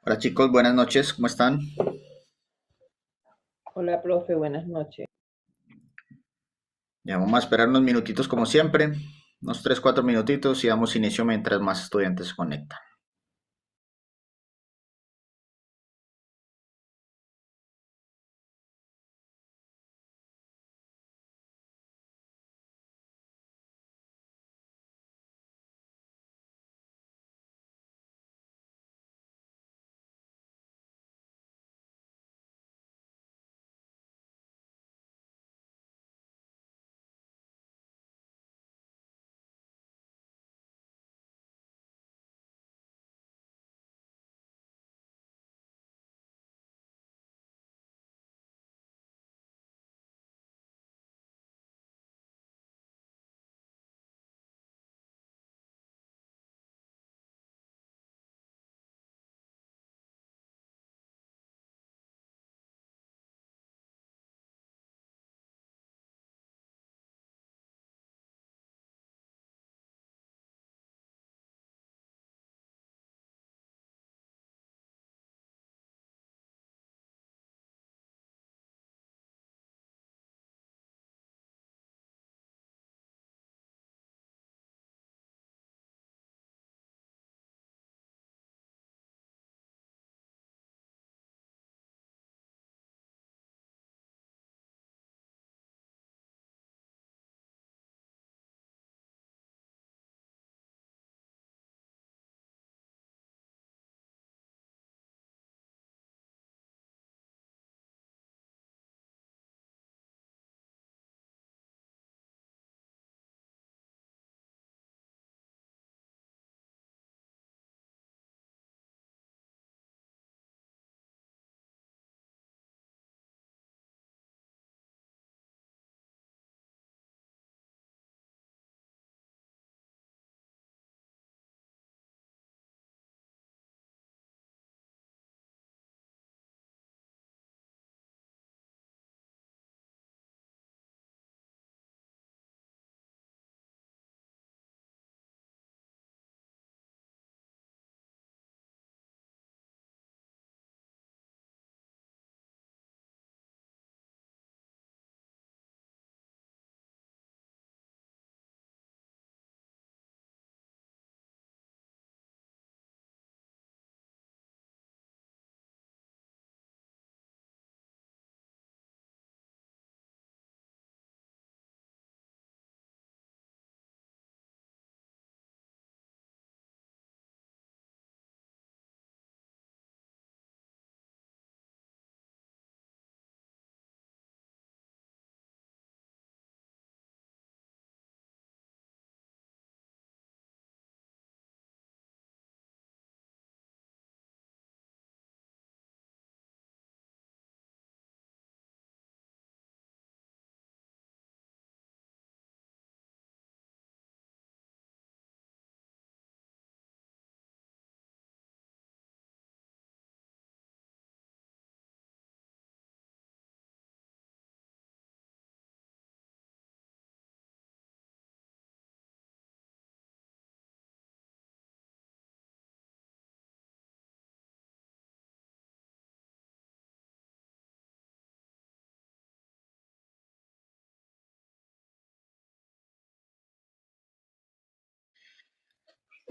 Hola chicos, buenas noches, ¿cómo están? Hola, profe, buenas noches. Ya vamos a esperar unos minutitos como siempre, unos 3 4 minutitos y damos inicio mientras más estudiantes se conectan.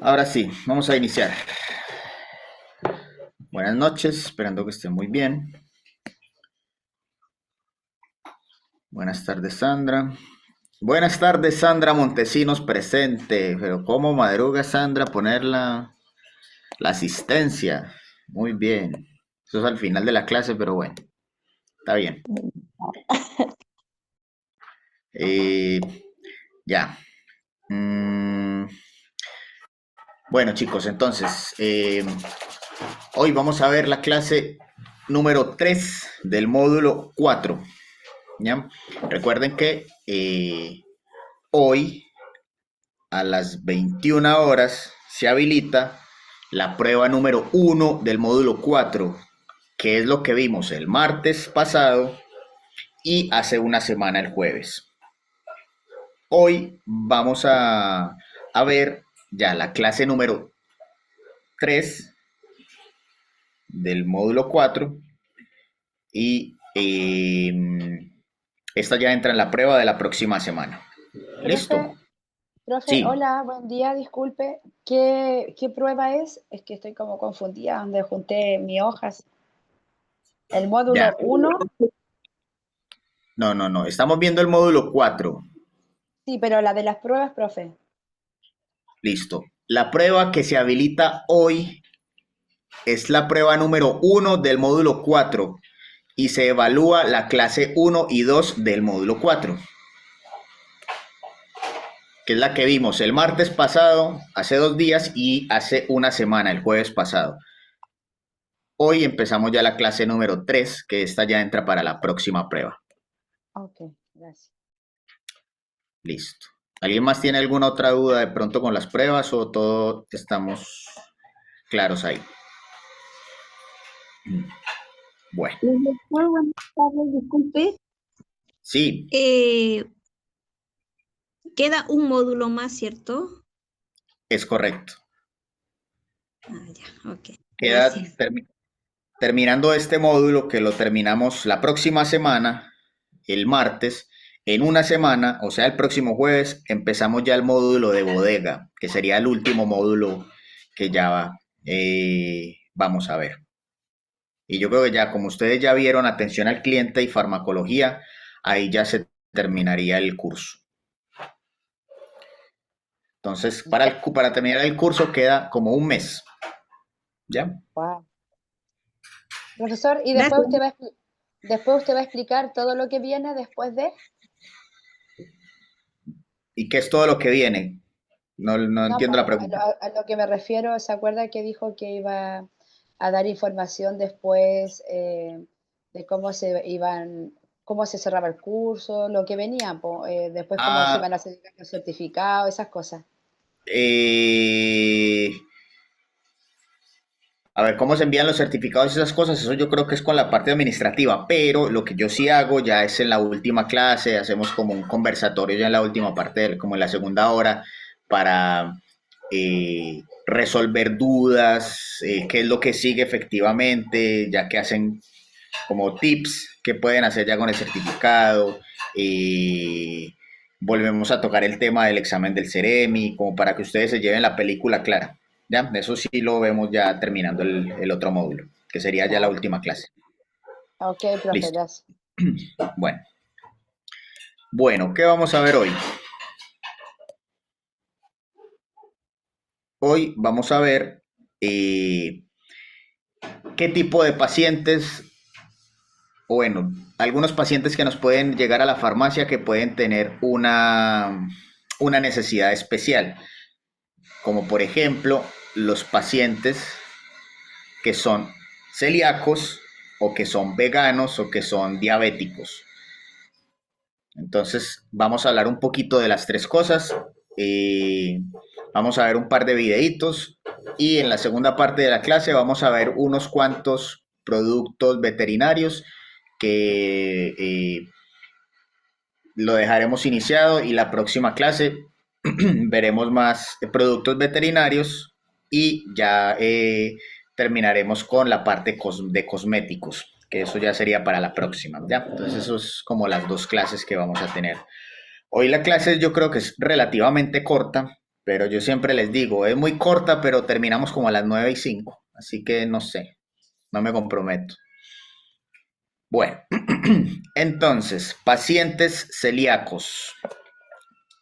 Ahora sí, vamos a iniciar. Buenas noches, esperando que estén muy bien. Buenas tardes, Sandra. Buenas tardes, Sandra Montesinos presente. Pero ¿cómo madruga Sandra poner la asistencia? Muy bien. Eso es al final de la clase, pero bueno, está bien. Eh, ya. Mm, bueno, chicos, entonces, hoy vamos a ver la clase número 3 del módulo 4. ¿Ya? Recuerden que hoy a las 21 horas se habilita la prueba número 1 del módulo 4, que es lo que vimos el martes pasado y hace una semana el jueves. Hoy vamos ver ya la clase número 3 del módulo 4 y esta ya entra en la prueba de la próxima semana. ¿Listo? Profe, profe, Sí, hola, buen día, disculpe. ¿Qué prueba es? Es que estoy como confundida donde junté mis hojas. El ya. módulo uno, No, no, no. Estamos viendo el módulo 4. sí, pero la de las pruebas, profe. Listo. La prueba que se habilita hoy es la prueba número 1 del módulo 4 y se evalúa la clase 1 y 2 del módulo 4, que es la que vimos el martes pasado, hace 2 días y hace una semana, el jueves pasado. Hoy empezamos ya la clase número 3, que esta ya entra para la próxima prueba. Ok, gracias. Listo. ¿Alguien más tiene alguna otra duda de pronto con las pruebas o todos estamos claros ahí? Bueno, Doctor, buenas tardes, disculpe. sí, Eh, Queda un módulo más, ¿cierto? es correcto. Ah, ya, ok. Queda Gracias. terminando este módulo que lo terminamos la próxima semana, el martes. En una semana, o sea, el próximo jueves, empezamos ya el módulo de bodega, que sería el último módulo que ya vamos a ver. Y yo creo que ya, como ustedes ya vieron atención al cliente y farmacología, ahí ya se terminaría el curso. Entonces, Ya, para terminar el curso queda como un mes, ¿ya? wow. Profesor, y después Gracias. usted después usted va a explicar todo lo que viene después de. ¿Y qué es todo lo que viene? No, no No, entiendo pues la pregunta. a lo que me refiero, ¿se acuerda que dijo que iba a dar información después de cómo se cerraba el curso, lo que venía, po, después cómo se Ah, iban a hacer los certificados, esas cosas? eh, a ver, cómo se envían los certificados y esas cosas, eso yo creo que es con la parte administrativa, pero lo que yo sí hago ya es en la última clase, hacemos como un conversatorio ya en la última parte, como en la segunda hora, para resolver dudas, qué es lo que sigue efectivamente, ya que hacen como tips que pueden hacer ya con el certificado. Volvemos a tocar el tema del examen del Ceremi, como para que ustedes se lleven la película clara. ¿Ya? Eso sí lo vemos ya terminando el otro módulo, que sería ya la Ah, última clase. ok, profe, Listo. gracias. Bueno, bueno, ¿qué vamos a ver hoy? Hoy vamos a ver qué tipo de pacientes, o bueno, algunos pacientes que nos pueden llegar a la farmacia que pueden tener una necesidad especial, como por ejemplo los pacientes que son celíacos o que son veganos o que son diabéticos. Entonces vamos a hablar un poquito de las tres cosas. eh, Vamos a ver un par de videitos y en la segunda parte de la clase vamos a ver unos cuantos productos veterinarios que lo dejaremos iniciado y la próxima clase veremos más productos veterinarios y ya terminaremos con la parte de cosméticos, que eso ya sería para la próxima, ¿ya? Entonces eso es como las dos clases que vamos a tener. Hoy la clase yo creo que es relativamente corta, pero yo siempre les digo, es muy corta, pero terminamos como a las 9:05, así que no sé, no me comprometo. Bueno, entonces, pacientes celíacos.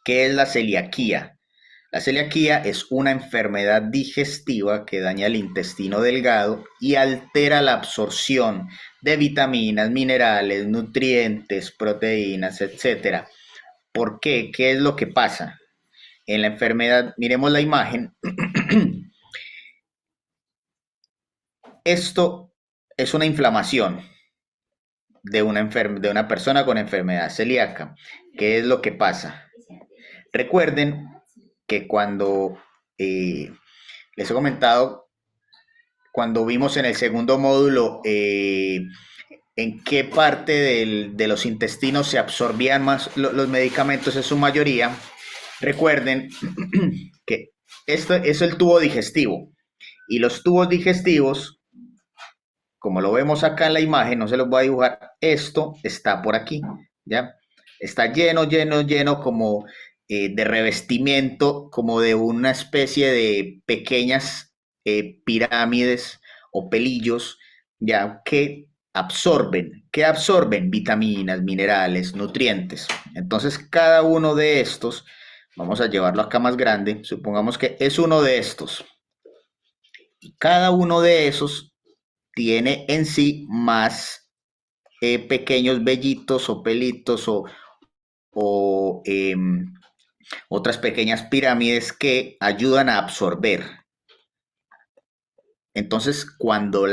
¿Qué es la celiaquía? La celiaquía es una enfermedad digestiva que daña el intestino delgado y altera la absorción de vitaminas, minerales, nutrientes, proteínas, etcétera. ¿Por qué? ¿Qué es lo que pasa? En la enfermedad, miremos la imagen, esto es una inflamación de una persona con enfermedad celíaca. ¿Qué es lo que pasa? Recuerden que cuando les he comentado, cuando vimos en el segundo módulo en qué parte de los intestinos se absorbían más los medicamentos en su mayoría, recuerden que esto es el tubo digestivo y los tubos digestivos como lo vemos acá en la imagen, no se los voy a dibujar, esto está por aquí, ¿ya? Está lleno, lleno, lleno como de revestimiento, como de una especie de pequeñas pirámides o pelillos, ¿ya? Que absorben vitaminas, minerales, nutrientes. Entonces, cada uno de estos, vamos a llevarlo acá más grande, supongamos que es uno de estos. Y cada uno de esos tiene en sí más pequeños vellitos o pelitos o otras pequeñas pirámides que ayudan a absorber. Entonces, cuando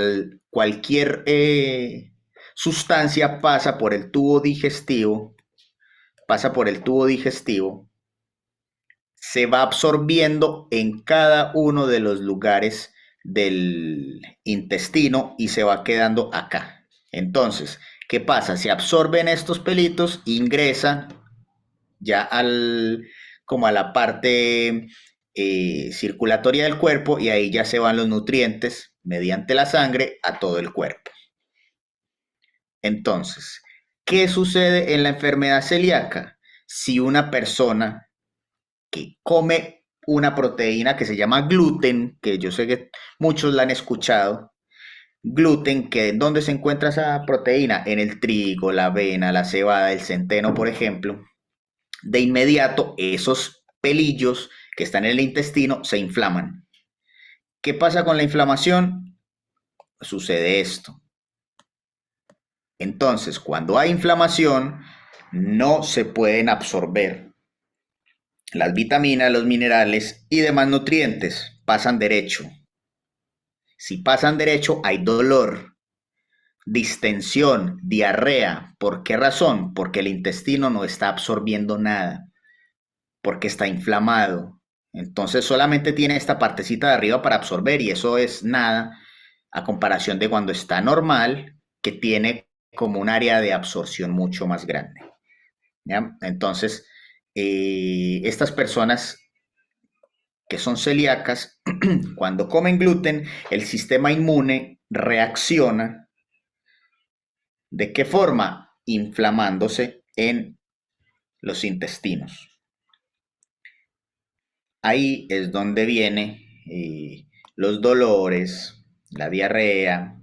cualquier sustancia pasa por el tubo digestivo, se va absorbiendo en cada uno de los lugares del intestino y se va quedando acá. Entonces, ¿qué pasa? Se absorben estos pelitos, ingresan ya como a la parte circulatoria del cuerpo y ahí ya se van los nutrientes mediante la sangre a todo el cuerpo. Entonces, ¿qué sucede en la enfermedad celíaca? Si una persona que come una proteína que se llama gluten, que yo sé que muchos la han escuchado, gluten, que ¿dónde se encuentra esa proteína? En el trigo, la avena, la cebada, el centeno, por ejemplo. De inmediato, esos pelillos que están en el intestino se inflaman. ¿Qué pasa con la inflamación? Sucede esto. Entonces, cuando hay inflamación, no se pueden absorber las vitaminas, los minerales y demás nutrientes. Pasan derecho. Si pasan derecho, hay dolor, distensión, diarrea. ¿Por qué razón? Porque el intestino no está absorbiendo nada, porque está inflamado. Entonces solamente tiene esta partecita de arriba para absorber y eso es nada a comparación de cuando está normal, que tiene como un área de absorción mucho más grande. ¿Ya? Entonces, estas personas que son celíacas, cuando comen gluten, el sistema inmune reacciona. ¿De qué forma? Inflamándose en los intestinos. Ahí es donde vienen los dolores, la diarrea,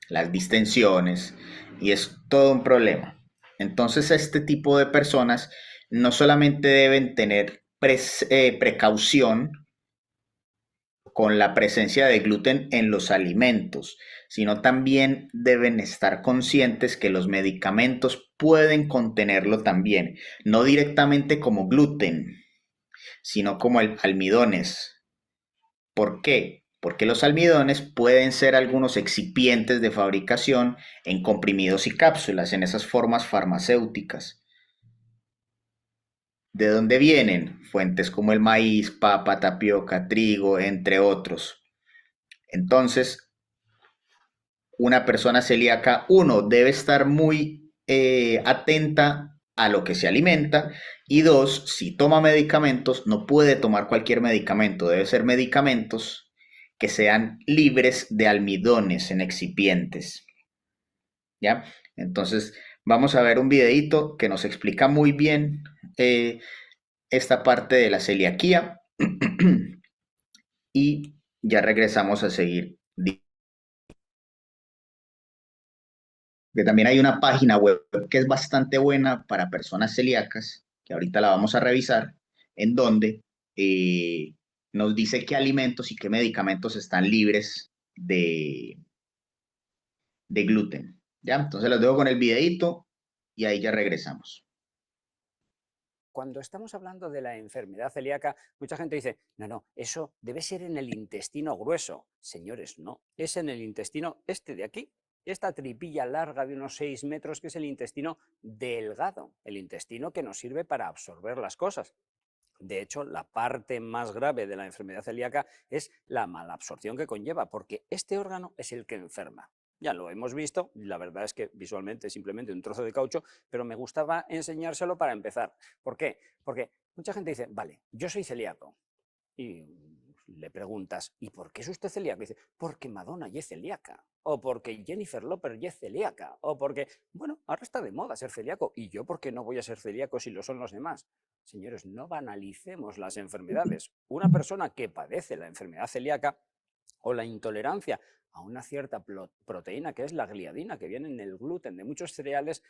las distensiones y es todo un problema. Entonces este tipo de personas no solamente deben tener precaución con la presencia de gluten en los alimentos, sino también deben estar conscientes que los medicamentos pueden contenerlo también, no directamente como gluten, sino como almidones. ¿Por qué? Porque los almidones pueden ser algunos excipientes de fabricación en comprimidos y cápsulas, en esas formas farmacéuticas. ¿De dónde vienen? Fuentes como el maíz, papa, tapioca, trigo, entre otros. Entonces, una persona celíaca, uno, debe estar muy atenta a lo que se alimenta y dos, si toma medicamentos, no puede tomar cualquier medicamento, debe ser medicamentos que sean libres de almidones en excipientes. ¿Ya? Entonces, vamos a ver un videito que nos explica muy bien esta parte de la celiaquía y ya regresamos a seguir. Que también hay una página web que es bastante buena para personas celíacas, que ahorita la vamos a revisar, en donde nos dice qué alimentos y qué medicamentos están libres de gluten. ¿Ya? Entonces los dejo con el videito y ahí ya regresamos. Cuando estamos hablando de la enfermedad celíaca, mucha gente dice, no, eso debe ser en el intestino grueso. Señores, no, es en el intestino este de aquí, esta tripilla larga de unos 6 metros que es el intestino delgado, el intestino que nos sirve para absorber las cosas. De hecho, la parte más grave de la enfermedad celíaca es la malabsorción que conlleva, porque este órgano es el que enferma. Ya lo hemos visto, la verdad es que visualmente es simplemente un trozo de caucho, pero me gustaba enseñárselo para empezar. ¿Por qué? Porque mucha gente dice, vale, yo soy celíaco. Y le preguntas, ¿y por qué es usted celíaco? Y dice, porque Madonna ya es celíaca, o porque Jennifer López ya es celíaca, o porque, bueno, ahora está de moda ser celíaco, y yo por qué no voy a ser celíaco si lo son los demás. Señores, no banalicemos las enfermedades. Una persona que padece la enfermedad celíaca o la intolerancia a una cierta proteína que es la gliadina, que viene en el gluten de muchos cereales,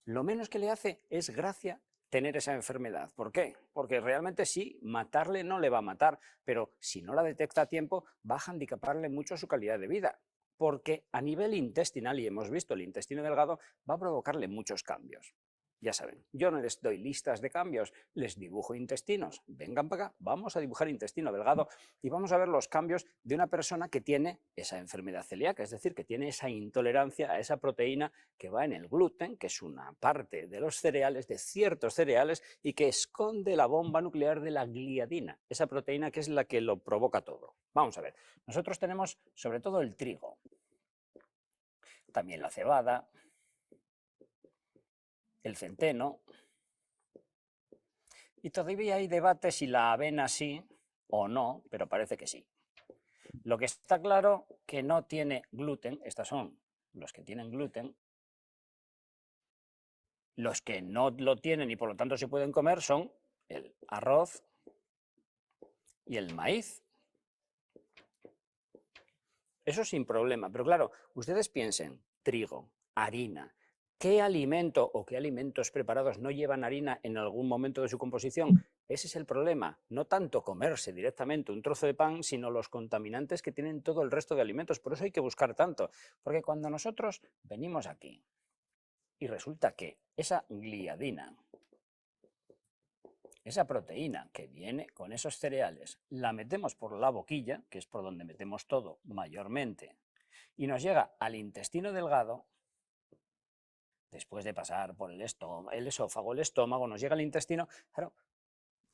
lo menos que le hace es gracia tener esa enfermedad. ¿Por qué? Porque realmente sí, matarle no le va a matar, pero si no la detecta a tiempo, va a handicaparle mucho su calidad de vida. Porque a nivel intestinal, y hemos visto el intestino delgado, va a provocarle muchos cambios. Ya saben, yo no les doy listas de cambios, les dibujo intestinos. Vengan para acá, vamos a dibujar intestino delgado y vamos a ver los cambios de una persona que tiene esa enfermedad celíaca, es decir, que tiene esa intolerancia a esa proteína que va en el gluten, que es una parte de los cereales, de ciertos cereales, y que esconde la bomba nuclear de la gliadina, esa proteína que es la que lo provoca todo. Vamos a ver, nosotros tenemos sobre todo el trigo, también la cebada, el centeno, y todavía hay debate si la avena sí o no, pero parece que sí. Lo que está claro que no tiene gluten, estos son los que tienen gluten, los que no lo tienen y por lo tanto se pueden comer son el arroz y el maíz. Eso sin problema, pero claro, ustedes piensen, trigo, harina, ¿qué alimento o qué alimentos preparados no llevan harina en algún momento de su composición? Ese es el problema, no tanto comerse directamente un trozo de pan, sino los contaminantes que tienen todo el resto de alimentos. Por eso hay que buscar tanto, porque cuando nosotros venimos aquí y resulta que esa gliadina, esa proteína que viene con esos cereales, la metemos por la boquilla, que es por donde metemos todo mayormente, y nos llega al intestino delgado, después de pasar por el esófago, el estómago, nos llega al intestino, claro,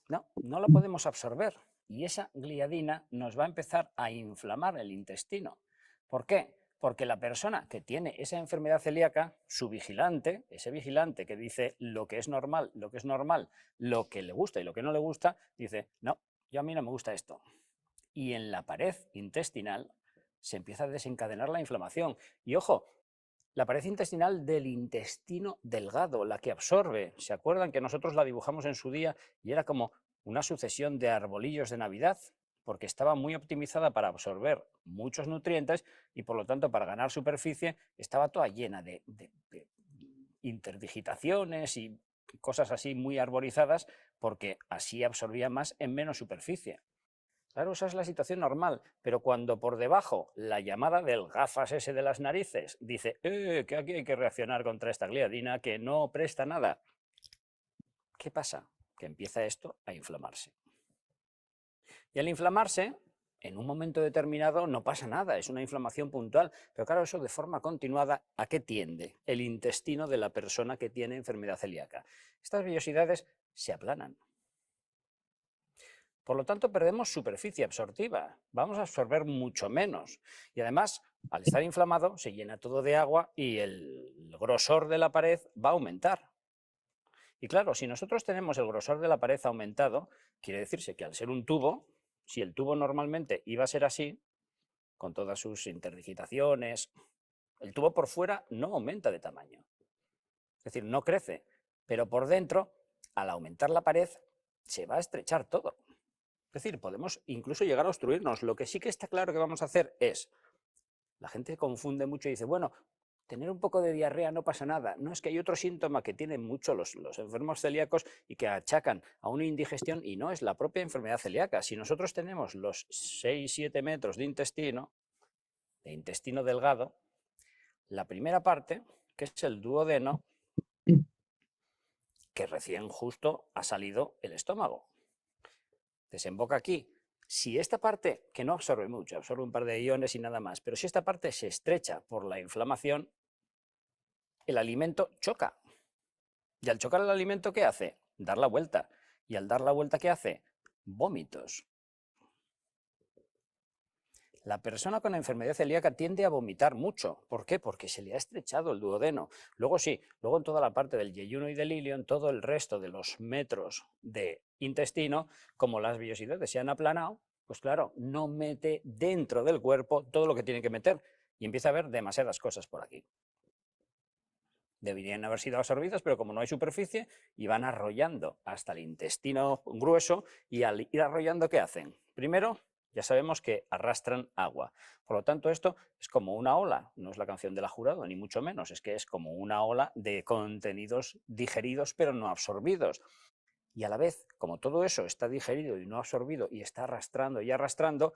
no la podemos absorber y esa gliadina nos va a empezar a inflamar el intestino. ¿Por qué? Porque la persona que tiene esa enfermedad celíaca, su vigilante, ese vigilante que dice lo que es normal, lo que es normal, lo que le gusta y lo que no le gusta, dice, no, yo a mí no me gusta esto. Y en la pared intestinal se empieza a desencadenar la inflamación. Y ojo, la pared intestinal del intestino delgado, la que absorbe. ¿Se acuerdan que nosotros la dibujamos en su día y era como una sucesión de arbolillos de Navidad? Porque estaba muy optimizada para absorber muchos nutrientes y por lo tanto para ganar superficie estaba toda llena de interdigitaciones y cosas así muy arborizadas porque así absorbía más en menos superficie. Claro, esa es la situación normal, pero cuando por debajo la llamada del gafas ese de las narices dice que aquí hay que reaccionar contra esta gliadina que no presta nada, ¿qué pasa? Que empieza esto a inflamarse. Y al inflamarse, en un momento determinado no pasa nada, es una inflamación puntual, pero claro, eso de forma continuada, ¿a qué tiende? El intestino de la persona que tiene enfermedad celíaca. Estas vellosidades se aplanan. Por lo tanto, perdemos superficie absortiva, vamos a absorber mucho menos. Y además, al estar inflamado, se llena todo de agua y el grosor de la pared va a aumentar. Y claro, si nosotros tenemos el grosor de la pared aumentado, quiere decirse que al ser un tubo, si el tubo normalmente iba a ser así, con todas sus interdigitaciones, el tubo por fuera no aumenta de tamaño. Es decir, no crece, pero por dentro, al aumentar la pared, se va a estrechar todo. Es decir, podemos incluso llegar a obstruirnos. Lo que sí que está claro que vamos a hacer es, la gente confunde mucho y dice, bueno, tener un poco de diarrea no pasa nada. No, es que hay otro síntoma que tienen mucho los enfermos celíacos y que achacan a una indigestión y no es la propia enfermedad celíaca. Si nosotros tenemos los 6-7 metros de intestino delgado, la primera parte, que es el duodeno, que recién justo ha salido el estómago, desemboca aquí. Si esta parte, que no absorbe mucho, absorbe un par de iones y nada más, pero si esta parte se estrecha por la inflamación, el alimento choca. Y al chocar el alimento, ¿qué hace? Dar la vuelta. Y al dar la vuelta, ¿qué hace? Vómitos. La persona con enfermedad celíaca tiende a vomitar mucho. ¿Por qué? Porque se le ha estrechado el duodeno. Luego sí, luego en toda la parte del yeyuno y del ilion, todo el resto de los metros de intestino, como las vellosidades se han aplanado, pues claro, no mete dentro del cuerpo todo lo que tiene que meter y empieza a haber demasiadas cosas por aquí. Deberían haber sido absorbidas, pero como no hay superficie, y van arrollando hasta el intestino grueso, y al ir arrollando, ¿qué hacen? Primero, ya sabemos que arrastran agua. Por lo tanto, esto es como una ola, no es la canción del jurado, ni mucho menos, es que es como una ola de contenidos digeridos, pero no absorbidos. Y a la vez, como todo eso está digerido y no absorbido, y está arrastrando y arrastrando,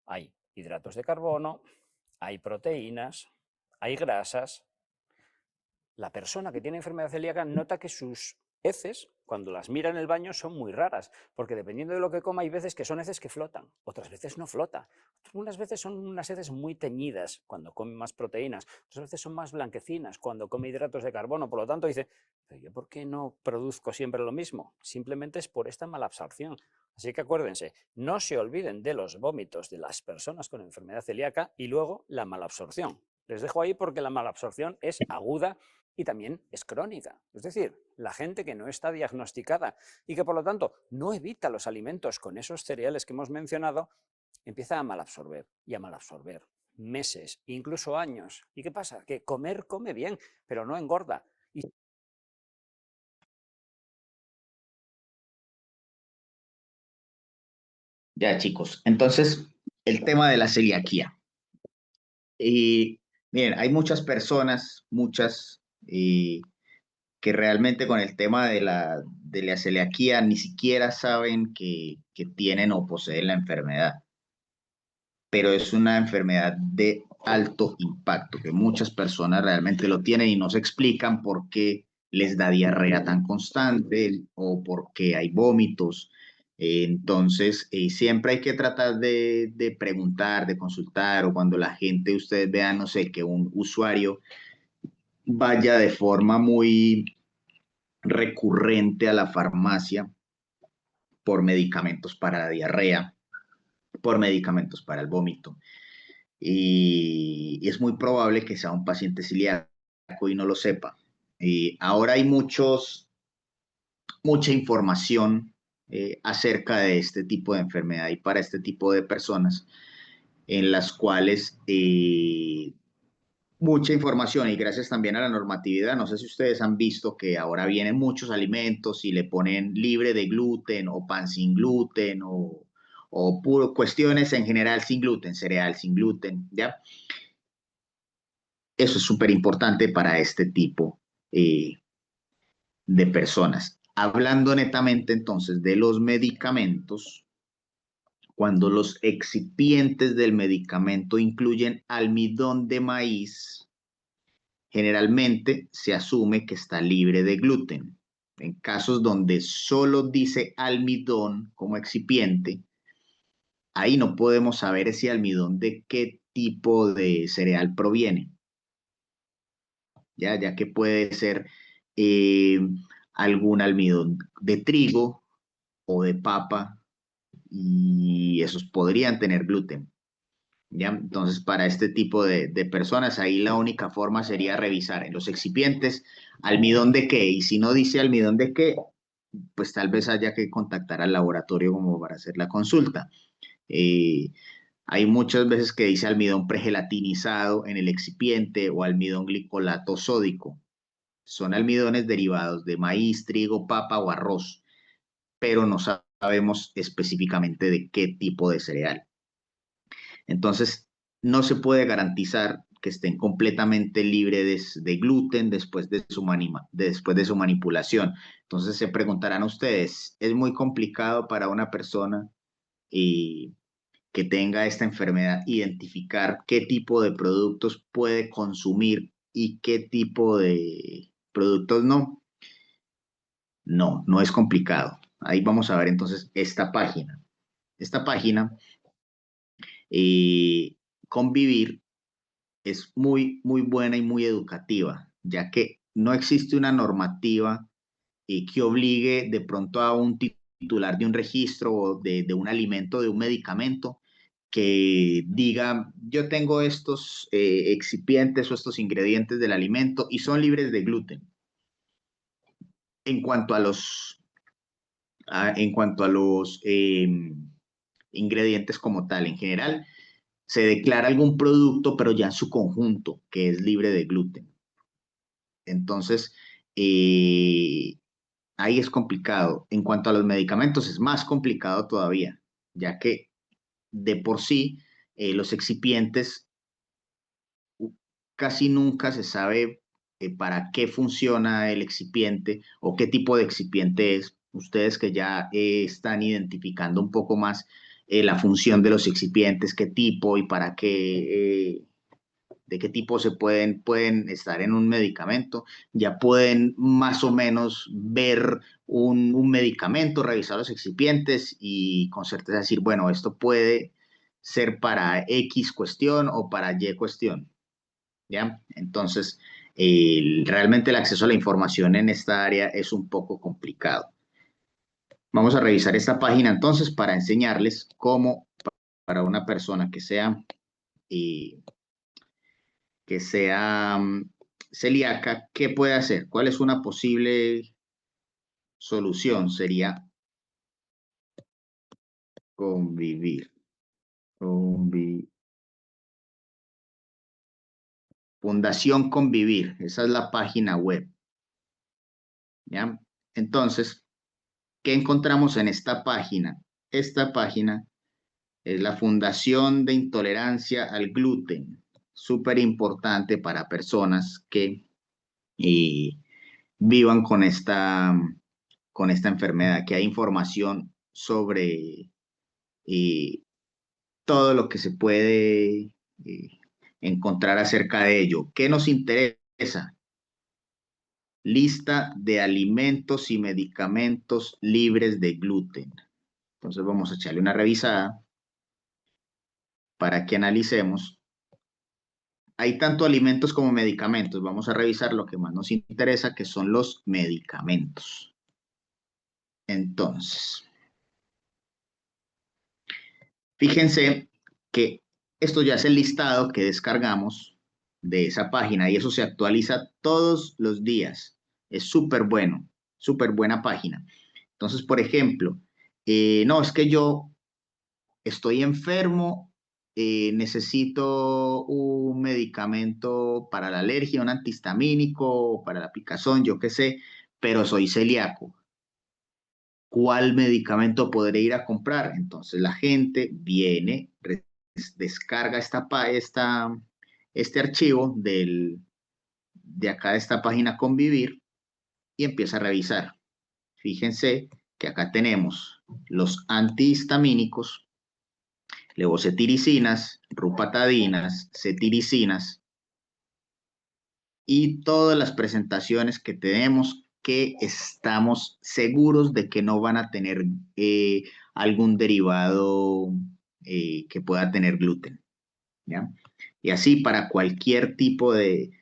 hay hidratos de carbono, hay proteínas, hay grasas. La persona que tiene enfermedad celíaca nota que sus heces, cuando las mira en el baño, son muy raras, porque dependiendo de lo que coma, hay veces que son heces que flotan, otras veces no flota. Unas veces son unas heces muy teñidas, cuando come más proteínas, otras veces son más blanquecinas, cuando come hidratos de carbono. Por lo tanto, dice, ¿pero yo por qué no produzco siempre lo mismo? Simplemente es por esta mala absorción. Así que acuérdense, no se olviden de los vómitos de las personas con enfermedad celíaca y luego la mala absorción. Les dejo ahí porque la mala absorción es aguda y también es crónica. Es decir, la gente que no está diagnosticada y que por lo tanto no evita los alimentos con esos cereales que hemos mencionado, empieza a malabsorber y a malabsorber meses, incluso años. ¿Y qué pasa? Que comer come bien, pero no engorda. Ya, chicos. Entonces, el tema de la celiaquía. Y miren, hay muchas personas, que realmente con el tema de la celiaquía ni siquiera saben que tienen o poseen la enfermedad, pero es una enfermedad de alto impacto, que muchas personas realmente lo tienen y no se explican por qué les da diarrea tan constante o por qué hay vómitos. Entonces, siempre hay que tratar de preguntar, de consultar, o cuando la gente, ustedes vean, no sé, que un usuario vaya de forma muy recurrente a la farmacia por medicamentos para la diarrea, por medicamentos para el vómito. Y es muy probable que sea un paciente celíaco y no lo sepa. Y ahora hay mucha información acerca de este tipo de enfermedad y para este tipo de personas en las cuales mucha información y gracias también a la normatividad, no sé si ustedes han visto que ahora vienen muchos alimentos y le ponen libre de gluten o pan sin gluten o puro, cuestiones en general sin gluten, cereal sin gluten, ¿ya? Eso es súper importante para este tipo de personas. Hablando netamente entonces de los medicamentos, cuando los excipientes del medicamento incluyen almidón de maíz, generalmente se asume que está libre de gluten. En casos donde solo dice almidón como excipiente, ahí no podemos saber ese almidón de qué tipo de cereal proviene, ya que puede ser eh, algún almidón de trigo o de papa y esos podrían tener gluten. ¿Ya? Entonces, para este tipo de personas, ahí la única forma sería revisar en los excipientes almidón de qué, y si no dice almidón de qué, pues tal vez haya que contactar al laboratorio como para hacer la consulta. Eh, Hay muchas veces que dice almidón pregelatinizado en el excipiente o almidón glicolato sódico. Son almidones derivados de maíz, trigo, papa o arroz, pero no sabemos específicamente de qué tipo de cereal. Entonces, no se puede garantizar que estén completamente libres de gluten después de su manipulación. Entonces, se preguntarán ustedes, ¿es muy complicado para una persona que tenga esta enfermedad identificar qué tipo de productos puede consumir y qué tipo de productos no? No, no es complicado. Ahí vamos a ver entonces esta página. Esta página, eh, Convivir, es muy, muy buena y muy educativa, ya que no existe una normativa que obligue de pronto a un titular de un registro o de un alimento, de un medicamento, que diga, yo tengo estos excipientes o estos ingredientes del alimento y son libres de gluten. En cuanto a los ingredientes como tal. En general, se declara algún producto, pero ya en su conjunto, que es libre de gluten. Entonces, ahí es complicado. En cuanto a los medicamentos, es más complicado todavía, ya que de por sí los excipientes casi nunca se sabe para qué funciona el excipiente o qué tipo de excipiente es. Ustedes que ya están identificando un poco más la función de los excipientes, qué tipo y para qué, de qué tipo pueden estar en un medicamento, ya pueden más o menos ver un medicamento, revisar los excipientes y con certeza decir, bueno, esto puede ser para X cuestión o para Y cuestión. ¿Ya? Entonces, realmente el acceso a la información en esta área es un poco complicado. Vamos a revisar esta página entonces para enseñarles cómo para una persona eh, que sea celíaca, ¿qué puede hacer? ¿Cuál es una posible solución? Sería convivir. Fundación Convivir, esa es la página web. ¿Ya? Entonces, ¿qué encontramos en esta página? Esta página es la Fundación de Intolerancia al Gluten, súper importante para personas que eh, vivan con esta enfermedad, que hay información sobre todo lo que se puede encontrar acerca de ello. ¿Qué nos interesa? Lista de alimentos y medicamentos libres de gluten. Entonces vamos a echarle una revisada para que analicemos. Hay tanto alimentos como medicamentos. Vamos a revisar lo que más nos interesa, que son los medicamentos. Entonces, fíjense que esto ya es el listado que descargamos de esa página y eso se actualiza todos los días. Es súper bueno, súper buena página. Entonces, por ejemplo, no, es que yo estoy enfermo, necesito un medicamento para la alergia, un antihistamínico, para la picazón, yo qué sé, pero soy celíaco. ¿Cuál medicamento podré ir a comprar? Entonces la gente viene, descarga este archivo de acá de esta página Convivir y empieza a revisar. Fíjense que acá tenemos los antihistamínicos, levocetiricinas, rupatadinas, cetiricinas y todas las presentaciones que tenemos que estamos seguros de que no van a tener algún derivado que pueda tener gluten. ¿Ya? Y así para cualquier tipo de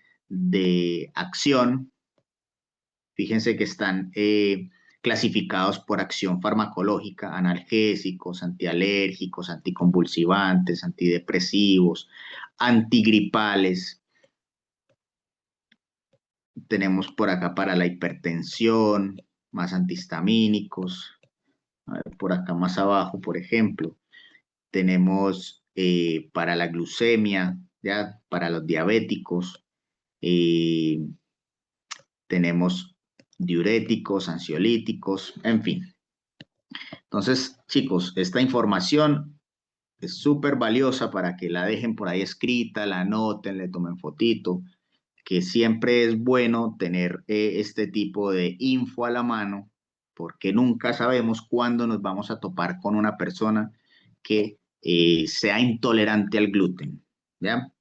acción, fíjense que están clasificados por acción farmacológica, analgésicos, antialérgicos, anticonvulsivantes, antidepresivos, antigripales. Tenemos por acá para la hipertensión, más antihistamínicos. A ver, por acá más abajo, por ejemplo, tenemos para la glucemia, ya para los diabéticos, tenemos diuréticos, ansiolíticos, en fin. Entonces, chicos, esta información es súper valiosa para que la dejen por ahí escrita, la anoten, le tomen fotito, que siempre es bueno tener este tipo de info a la mano, porque nunca sabemos cuándo nos vamos a topar con una persona que sea intolerante al gluten, ¿ya?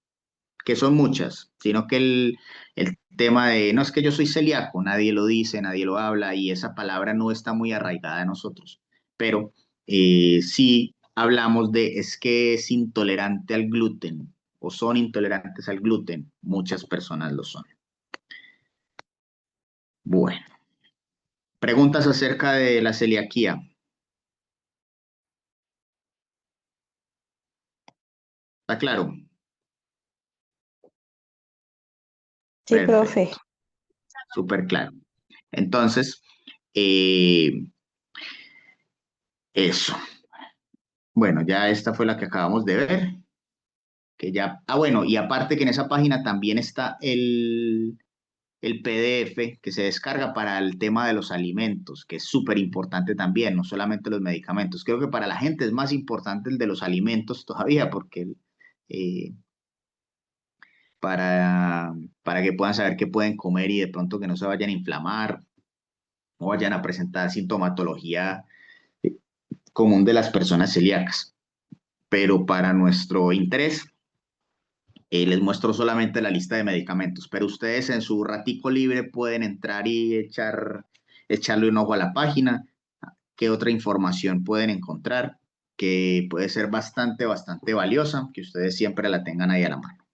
Que son muchas, sino que el tema de, no es que yo soy celíaco, nadie lo dice, nadie lo habla y esa palabra no está muy arraigada en nosotros, pero sí hablamos de, es que es intolerante al gluten o son intolerantes al gluten, muchas personas lo son. Bueno, preguntas acerca de la celiaquía. ¿Está claro? Sí, Perfecto, profe. súper claro. Entonces, eso. Bueno, ya esta fue la que acabamos de ver. Que ya, bueno, y aparte que en esa página también está el PDF que se descarga para el tema de los alimentos, que es súper importante también, no solamente los medicamentos. Creo que para la gente es más importante el de los alimentos todavía, porque eh, para, para que puedan saber qué pueden comer y de pronto que no se vayan a inflamar o vayan a presentar sintomatología eh, común de las personas celíacas. Pero para nuestro interés, les muestro solamente la lista de medicamentos, pero ustedes en su ratico libre pueden entrar y echarle un ojo a la página, qué otra información pueden encontrar, que puede ser bastante valiosa, que ustedes siempre la tengan ahí a la mano.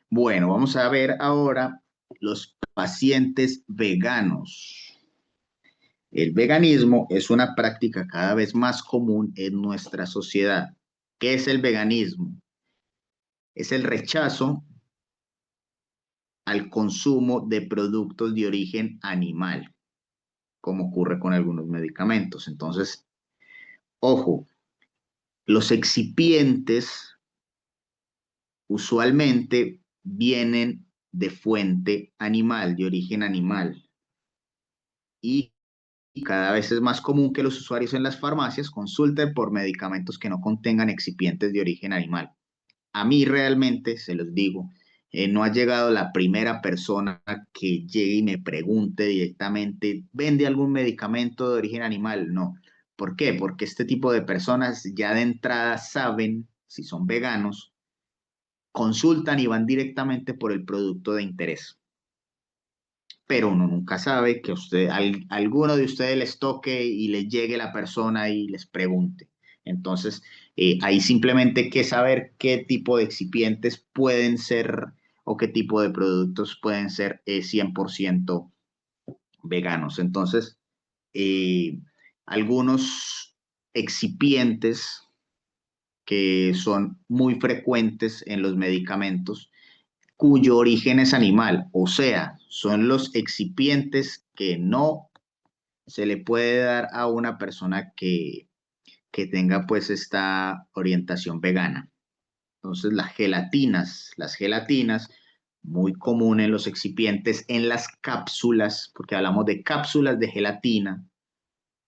Bueno, vamos a ver ahora los pacientes veganos. El veganismo es una práctica cada vez más común en nuestra sociedad. ¿Qué es el veganismo? Es el rechazo al consumo de productos de origen animal, como ocurre con algunos medicamentos. Entonces, ojo, los excipientes usualmente vienen de fuente animal, de origen animal, y cada vez es más común que los usuarios en las farmacias consulten por medicamentos que no contengan excipientes de origen animal. A mí realmente, se los digo, no ha llegado la primera persona que llegue y me pregunte directamente, ¿vende algún medicamento de origen animal? No. ¿Por qué? Porque este tipo de personas ya de entrada saben, si son veganos, consultan y van directamente por el producto de interés. Pero uno nunca sabe que alguno de ustedes les toque y les llegue la persona y les pregunte. Entonces, hay simplemente que saber qué tipo de excipientes pueden ser o qué tipo de productos pueden ser 100% veganos. Entonces, eh, algunos excipientes que son muy frecuentes en los medicamentos cuyo origen es animal, o sea, son los excipientes que no se le puede dar a una persona que tenga pues esta orientación vegana. Entonces las gelatinas, muy común en los excipientes, en las cápsulas, porque hablamos de cápsulas de gelatina,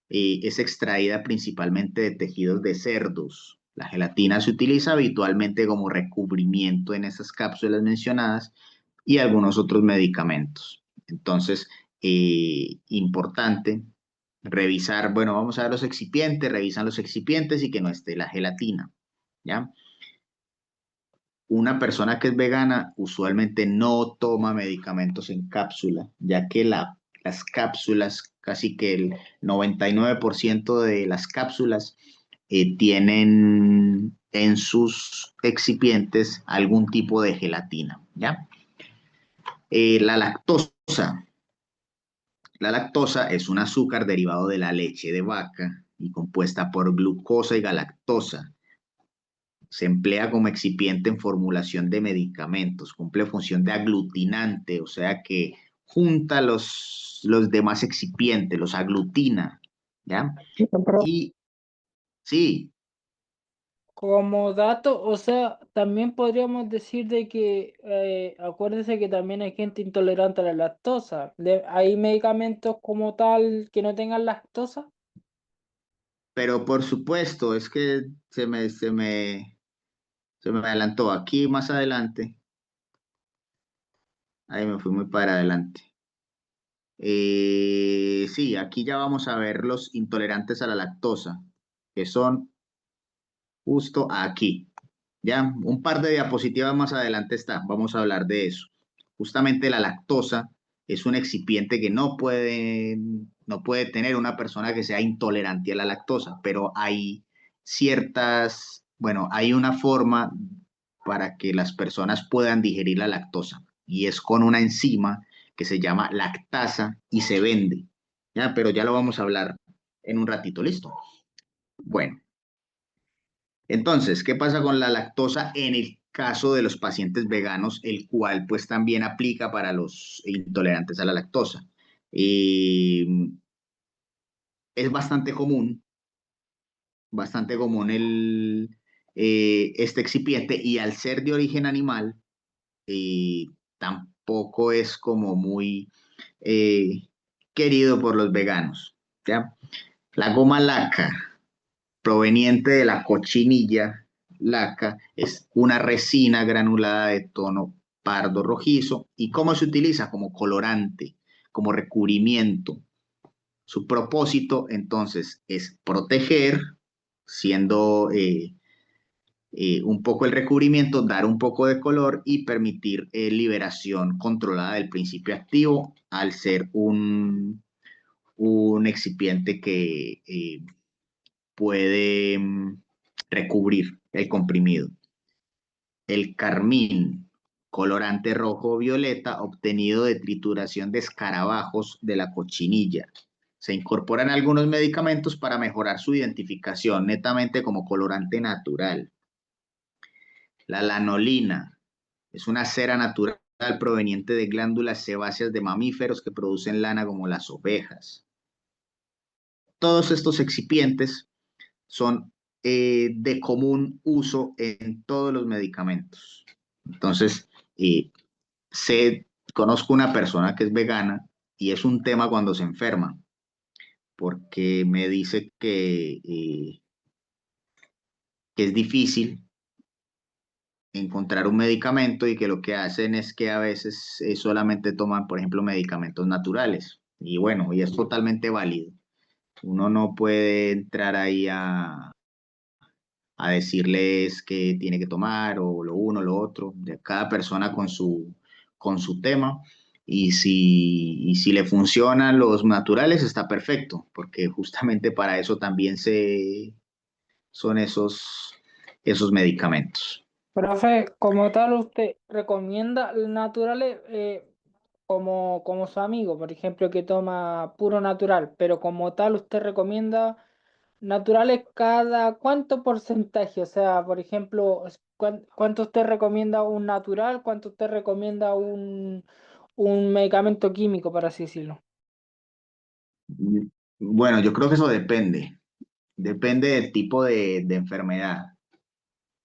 es extraída principalmente de tejidos de cerdos. La gelatina se utiliza habitualmente como recubrimiento en esas cápsulas mencionadas y algunos otros medicamentos. Entonces, importante revisar, bueno, vamos a ver los excipientes, revisan los excipientes y que no esté la gelatina, ¿ya? Una persona que es vegana usualmente no toma medicamentos en cápsula, ya que las cápsulas, casi que el 99% de las cápsulas tienen en sus excipientes algún tipo de gelatina, ¿ya? La lactosa. La lactosa es un azúcar derivado de la leche de vaca y compuesta por glucosa y galactosa. Se emplea como excipiente en formulación de medicamentos, cumple función de aglutinante, o sea que junta los demás excipientes, los aglutina, ¿ya? Y sí, Como dato, o sea, también podríamos decir de que, acuérdese que también hay gente intolerante a la lactosa. ¿Hay medicamentos como tal que no tengan lactosa? pero por supuesto, es que se me adelantó aquí más adelante, ahí me fui muy para adelante. Sí, aquí ya vamos a ver los intolerantes a la lactosa, que son justo aquí. Ya, un par de diapositivas más adelante está, vamos a hablar de eso. Justamente la lactosa es un excipiente que no puede tener una persona que sea intolerante a la lactosa, pero hay bueno, hay una forma para que las personas puedan digerir la lactosa y es con una enzima que se llama lactasa y se vende. Ya, pero ya lo vamos a hablar en un ratito, ¿listo? Bueno. Entonces, ¿qué pasa con la lactosa en el caso de los pacientes veganos, el cual pues también aplica para los intolerantes a la lactosa? Eh, es bastante común bastante común este excipiente y al ser de origen animal, tampoco es como muy eh, querido por los veganos, ¿ya? La goma laca, proveniente de la cochinilla laca, es una resina granulada de tono pardo rojizo. ¿Y cómo se utiliza? Como colorante, como recubrimiento. Su propósito, entonces, es proteger, siendo un poco el recubrimiento, dar un poco de color y permitir liberación controlada del principio activo al ser un excipiente que puede recubrir el comprimido. El carmín, colorante rojo o violeta obtenido de trituración de escarabajos de la cochinilla. Se incorporan algunos medicamentos para mejorar su identificación netamente como colorante natural. La lanolina es una cera natural proveniente de glándulas sebáceas de mamíferos que producen lana como las ovejas. Todos estos excipientes son de común uso en todos los medicamentos. Entonces, eh, conozco una persona que es vegana y es un tema cuando se enferma, porque me dice que es difícil encontrar un medicamento y que lo que hacen es que a veces solamente toman, por ejemplo, medicamentos naturales. Y bueno, y es totalmente válido. Uno no puede entrar ahí a decirles qué tiene que tomar o lo uno, lo otro, de cada persona con su tema. Y si le funcionan los naturales, está perfecto, porque justamente para eso también son esos medicamentos. Profe, como tal, ¿usted recomienda naturales como su amigo, por ejemplo, que toma puro natural, pero como tal, usted recomienda naturales cada cuánto porcentaje? O sea, por ejemplo, ¿cuánto usted recomienda un natural? ¿Cuánto usted recomienda un medicamento químico, por así decirlo? Bueno, yo creo que eso depende del tipo de enfermedad,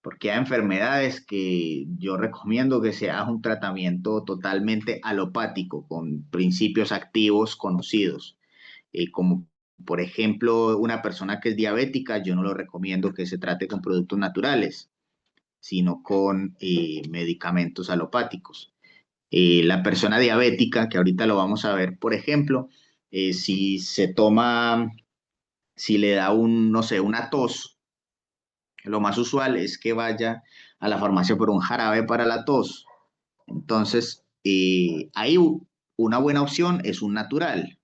porque hay enfermedades que yo recomiendo que se haga un tratamiento totalmente alopático, con principios activos conocidos, como por ejemplo una persona que es diabética, yo no lo recomiendo que se trate con productos naturales, sino con medicamentos alopáticos. La persona diabética, que ahorita lo vamos a ver, por ejemplo, si se toma, si le da no sé, una tos, lo más usual es que vaya a la farmacia por un jarabe para la tos. Entonces, ahí una buena opción es un natural,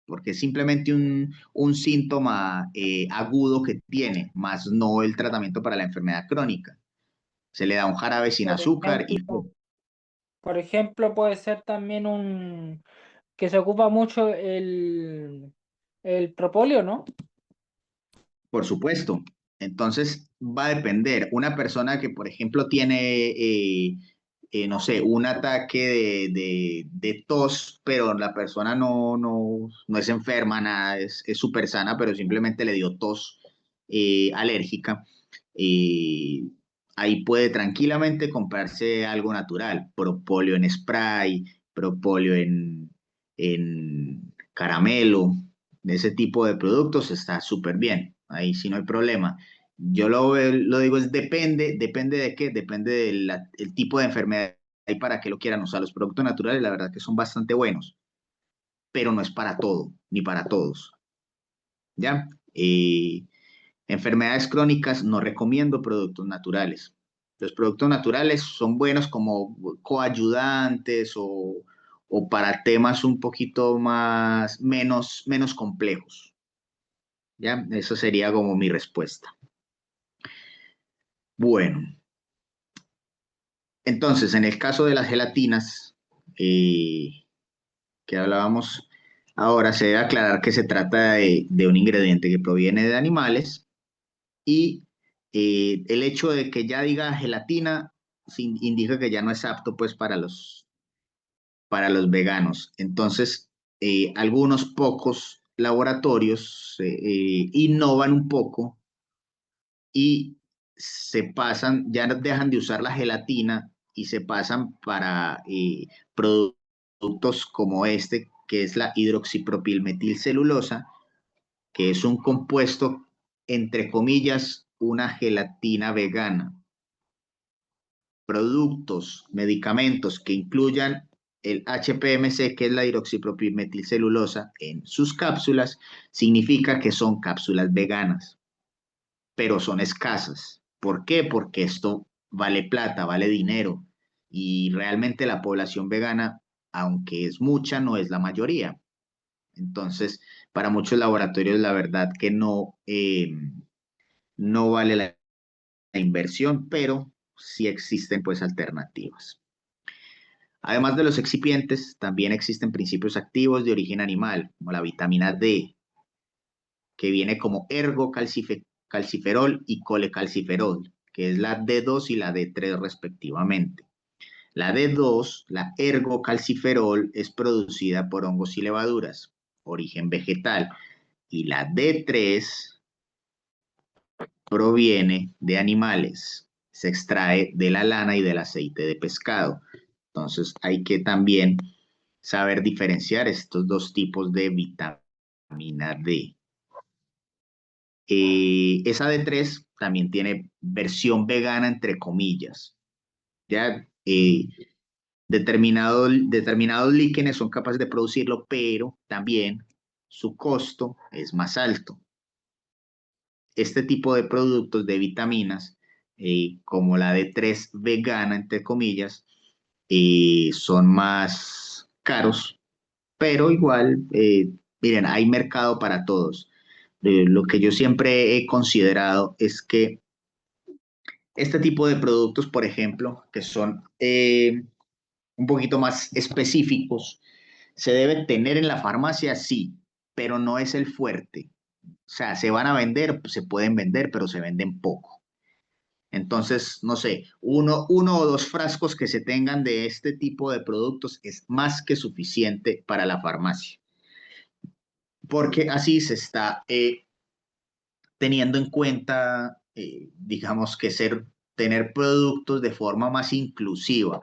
porque es simplemente un síntoma agudo que tiene, más no el tratamiento para la enfermedad crónica. Se le da un jarabe sin Por azúcar y ejemplo, por ejemplo, puede ser también que se ocupa mucho el propóleo, ¿no? por supuesto. Entonces va a depender. Una persona que, por ejemplo, tiene, no sé, un ataque de tos, pero la persona no es enferma, nada, es súper sana, pero simplemente le dio tos alérgica. eh, Ahí puede tranquilamente comprarse algo natural, propóleo en spray, propóleo en caramelo, de ese tipo de productos está súper bien, ahí sí no hay problema. Yo lo digo es depende de qué, depende del el tipo de enfermedad y para qué lo quieran usar. Los productos naturales, la verdad que son bastante buenos, pero no es para todo, ni para todos, ¿ya? Enfermedades crónicas no recomiendo productos naturales. Los productos naturales son buenos como coayudantes o para temas un poquito menos complejos. ¿Ya? Eso sería como mi respuesta. Bueno, entonces, en el caso de las gelatinas eh, que hablábamos ahora, se debe aclarar que se trata de un ingrediente que proviene de animales y el hecho de que ya diga gelatina indica que ya no es apto pues para los veganos. Entonces, algunos pocos laboratorios innovan un poco y se pasan, ya dejan de usar la gelatina y se pasan para productos como este, que es la hidroxipropilmetilcelulosa, que es un compuesto, entre comillas, una gelatina vegana. Productos, medicamentos que incluyan el HPMC, que es la hidroxipropilmetilcelulosa, en sus cápsulas, significa que son cápsulas veganas, pero son escasas. ¿Por qué? Porque esto vale plata, vale dinero, y realmente la población vegana, aunque es mucha, no es la mayoría. Entonces, para muchos laboratorios, la verdad que no vale la inversión, pero sí existen pues alternativas. Además de los excipientes, también existen principios activos de origen animal, como la vitamina D, que viene como ergocalciferol y colecalciferol, que es la D2 y la D3 respectivamente. La D2, la ergocalciferol, es producida por hongos y levaduras, origen vegetal, y la D3 proviene de animales, se extrae de la lana y del aceite de pescado. Entonces hay que también saber diferenciar estos dos tipos de vitamina D. Esa D3 también tiene versión vegana, entre comillas. Ya determinados líquenes son capaces de producirlo, pero también su costo es más alto. Este tipo de productos de vitaminas, como la D3 vegana, entre comillas, son más caros, pero igual, miren, hay mercado para todos. Lo que yo siempre he considerado es que este tipo de productos, por ejemplo, que son un poquito más específicos, se debe tener en la farmacia, sí, pero no es el fuerte. O sea, se van a vender, se pueden vender, pero se venden poco. Entonces, no sé, uno o dos frascos que se tengan de este tipo de productos es más que suficiente para la farmacia, porque así se está teniendo en cuenta, digamos, tener productos de forma más inclusiva,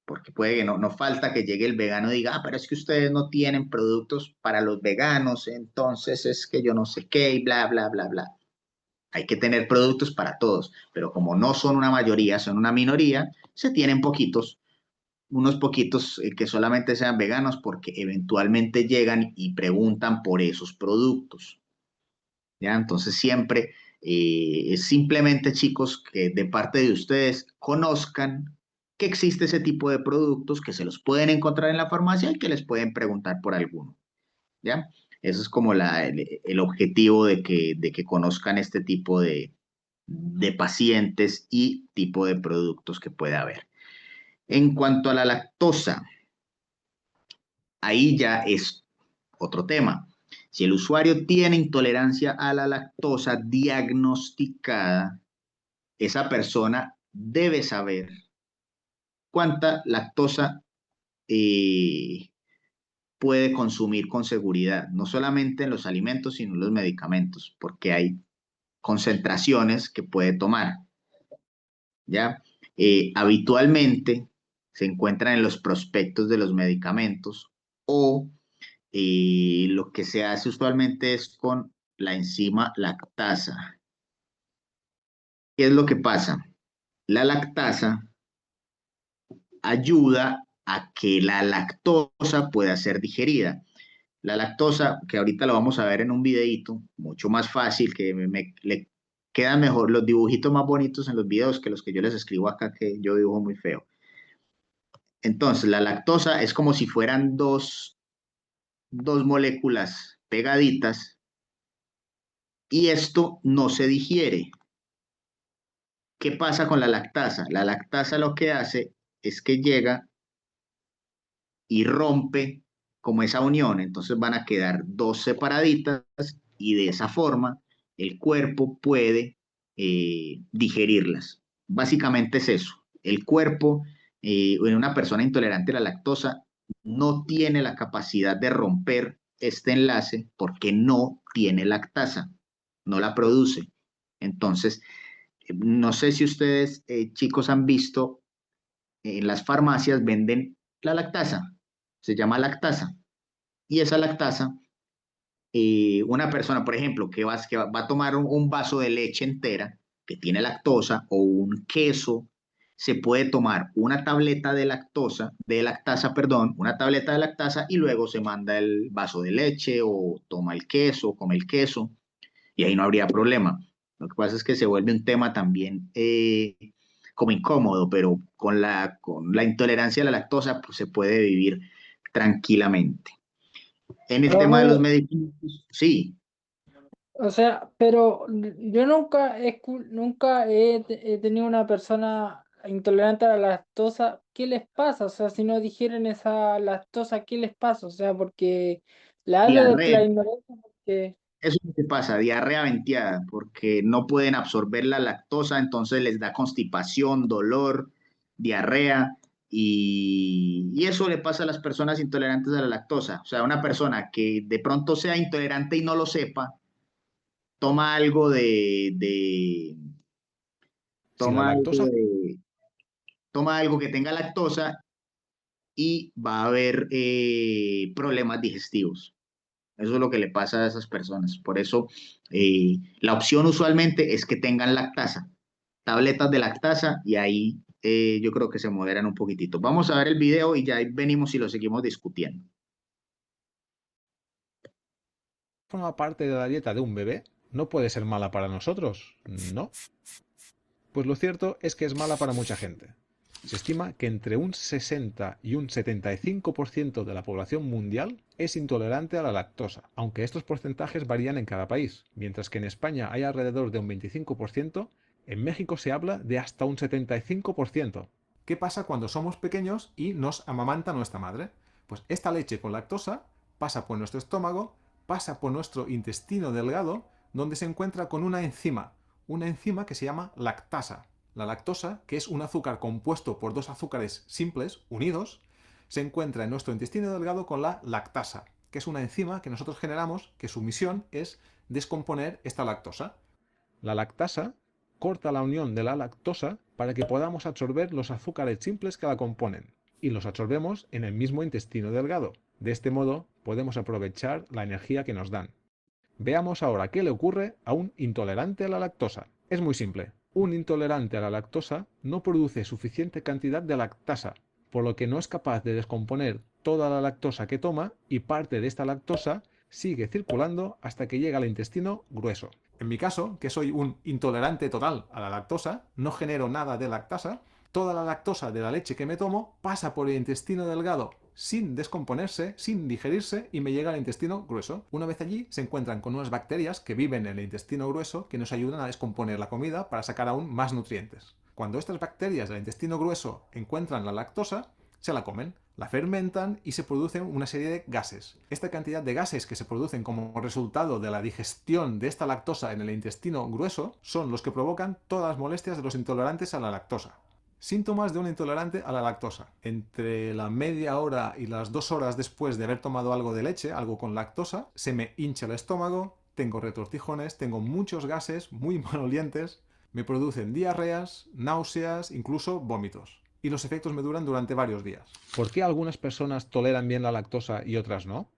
porque puede que no falta que llegue el vegano y diga, pero es que ustedes no tienen productos para los veganos, entonces es que yo no sé qué y bla, bla, bla, bla. Hay que tener productos para todos, pero como no son una mayoría, son una minoría, se tienen poquitos, unos poquitos que solamente sean veganos porque eventualmente llegan y preguntan por esos productos. ¿Ya? Entonces siempre es simplemente, chicos, que de parte de ustedes conozcan que existe ese tipo de productos, que se los pueden encontrar en la farmacia y que les pueden preguntar por alguno. ¿Ya? Eso es como el objetivo de que conozcan este tipo de pacientes y tipo de productos que puede haber. En cuanto a la lactosa, ahí ya es otro tema. Si el usuario tiene intolerancia a la lactosa diagnosticada, esa persona debe saber cuánta lactosa eh, puede consumir con seguridad, no solamente en los alimentos, sino en los medicamentos, porque hay concentraciones que puede tomar, ¿ya? Habitualmente se encuentran en los prospectos de los medicamentos o lo que se hace usualmente es con la enzima lactasa. ¿Qué es lo que pasa? La lactasa ayuda a que la lactosa pueda ser digerida. La lactosa, que ahorita lo vamos a ver en un videito, mucho más fácil, que le quedan mejor los dibujitos más bonitos en los videos que los que yo les escribo acá, que yo dibujo muy feo. Entonces, la lactosa es como si fueran dos moléculas pegaditas y esto no se digiere. ¿Qué pasa con la lactasa? La lactasa lo que hace es que llega y rompe como esa unión, entonces van a quedar dos separaditas y de esa forma el cuerpo puede digerirlas. Básicamente es eso. El cuerpo en una persona intolerante a la lactosa no tiene la capacidad de romper este enlace porque no tiene lactasa, no la produce. Entonces, no sé si ustedes, chicos, han visto, en las farmacias venden la lactasa, se llama lactasa, y esa lactasa, una persona, por ejemplo, que va a tomar un vaso de leche entera que tiene lactosa o un queso, se puede tomar una tableta de lactasa, perdón, una tableta de lactasa y luego se manda el vaso de leche o toma el queso, come el queso y ahí no habría problema. Lo que pasa es que se vuelve un tema también como incómodo, pero con la intolerancia a la lactosa pues, se puede vivir tranquilamente. En el tema de los Raúl, medicamentos, sí, o sea, pero yo nunca he tenido una persona intolerante a la lactosa. ¿Qué les pasa? O sea, si no digieren esa lactosa, ¿qué les pasa? O sea, porque le hablo de diarrea, la ignorancia porque eso es lo que pasa, diarrea venteada, porque no pueden absorber la lactosa, entonces les da constipación, dolor, diarrea, y eso le pasa a las personas intolerantes a la lactosa. O sea, una persona que de pronto sea intolerante y no lo sepa, toma algo Si la toma algo lactosa de, toma algo que tenga lactosa y va a haber problemas digestivos. Eso es lo que le pasa a esas personas. Por eso, la opción usualmente es que tengan lactasa, tabletas de lactasa, y ahí yo creo que se moderan un poquitito. Vamos a ver el video y ya ahí venimos y lo seguimos discutiendo. forma parte de la dieta de un bebé, ¿no puede ser mala para nosotros? ¿No? Pues lo cierto es que es mala para mucha gente. Se estima que entre un 60 y un 75% de la población mundial es intolerante a la lactosa, aunque estos porcentajes varían en cada país. Mientras que en España hay alrededor de un 25%, en México se habla de hasta un 75%. ¿Qué pasa cuando somos pequeños y nos amamanta nuestra madre? Pues esta leche con lactosa pasa por nuestro estómago, pasa por nuestro intestino delgado, donde se encuentra con una enzima que se llama lactasa. La lactosa, que es un azúcar compuesto por dos azúcares simples unidos, se encuentra en nuestro intestino delgado con la lactasa, que es una enzima que nosotros generamos, que su misión es descomponer esta lactosa. La lactasa corta la unión de la lactosa para que podamos absorber los azúcares simples que la componen, y los absorbemos en el mismo intestino delgado. De este modo podemos aprovechar la energía que nos dan. Veamos ahora qué le ocurre a un intolerante a la lactosa. Es muy simple. Un intolerante a la lactosa no produce suficiente cantidad de lactasa, por lo que no es capaz de descomponer toda la lactosa que toma y parte de esta lactosa sigue circulando hasta que llega al intestino grueso. En mi caso, que soy un intolerante total a la lactosa, no genero nada de lactasa, toda la lactosa de la leche que me tomo pasa por el intestino delgado sin descomponerse, sin digerirse y me llega al intestino grueso. Una vez allí se encuentran con unas bacterias que viven en el intestino grueso que nos ayudan a descomponer la comida para sacar aún más nutrientes. Cuando estas bacterias del intestino grueso encuentran la lactosa, se la comen, la fermentan y se producen una serie de gases. Esta cantidad de gases que se producen como resultado de la digestión de esta lactosa en el intestino grueso son los que provocan todas las molestias de los intolerantes a la lactosa. Síntomas de un intolerante a la lactosa. Entre la media hora y las 2 horas después de haber tomado algo de leche, algo con lactosa, se me hincha el estómago, tengo retortijones, tengo muchos gases muy malolientes, me producen diarreas, náuseas, incluso vómitos. Y los efectos me duran durante varios días. ¿Por qué algunas personas toleran bien la lactosa y otras no?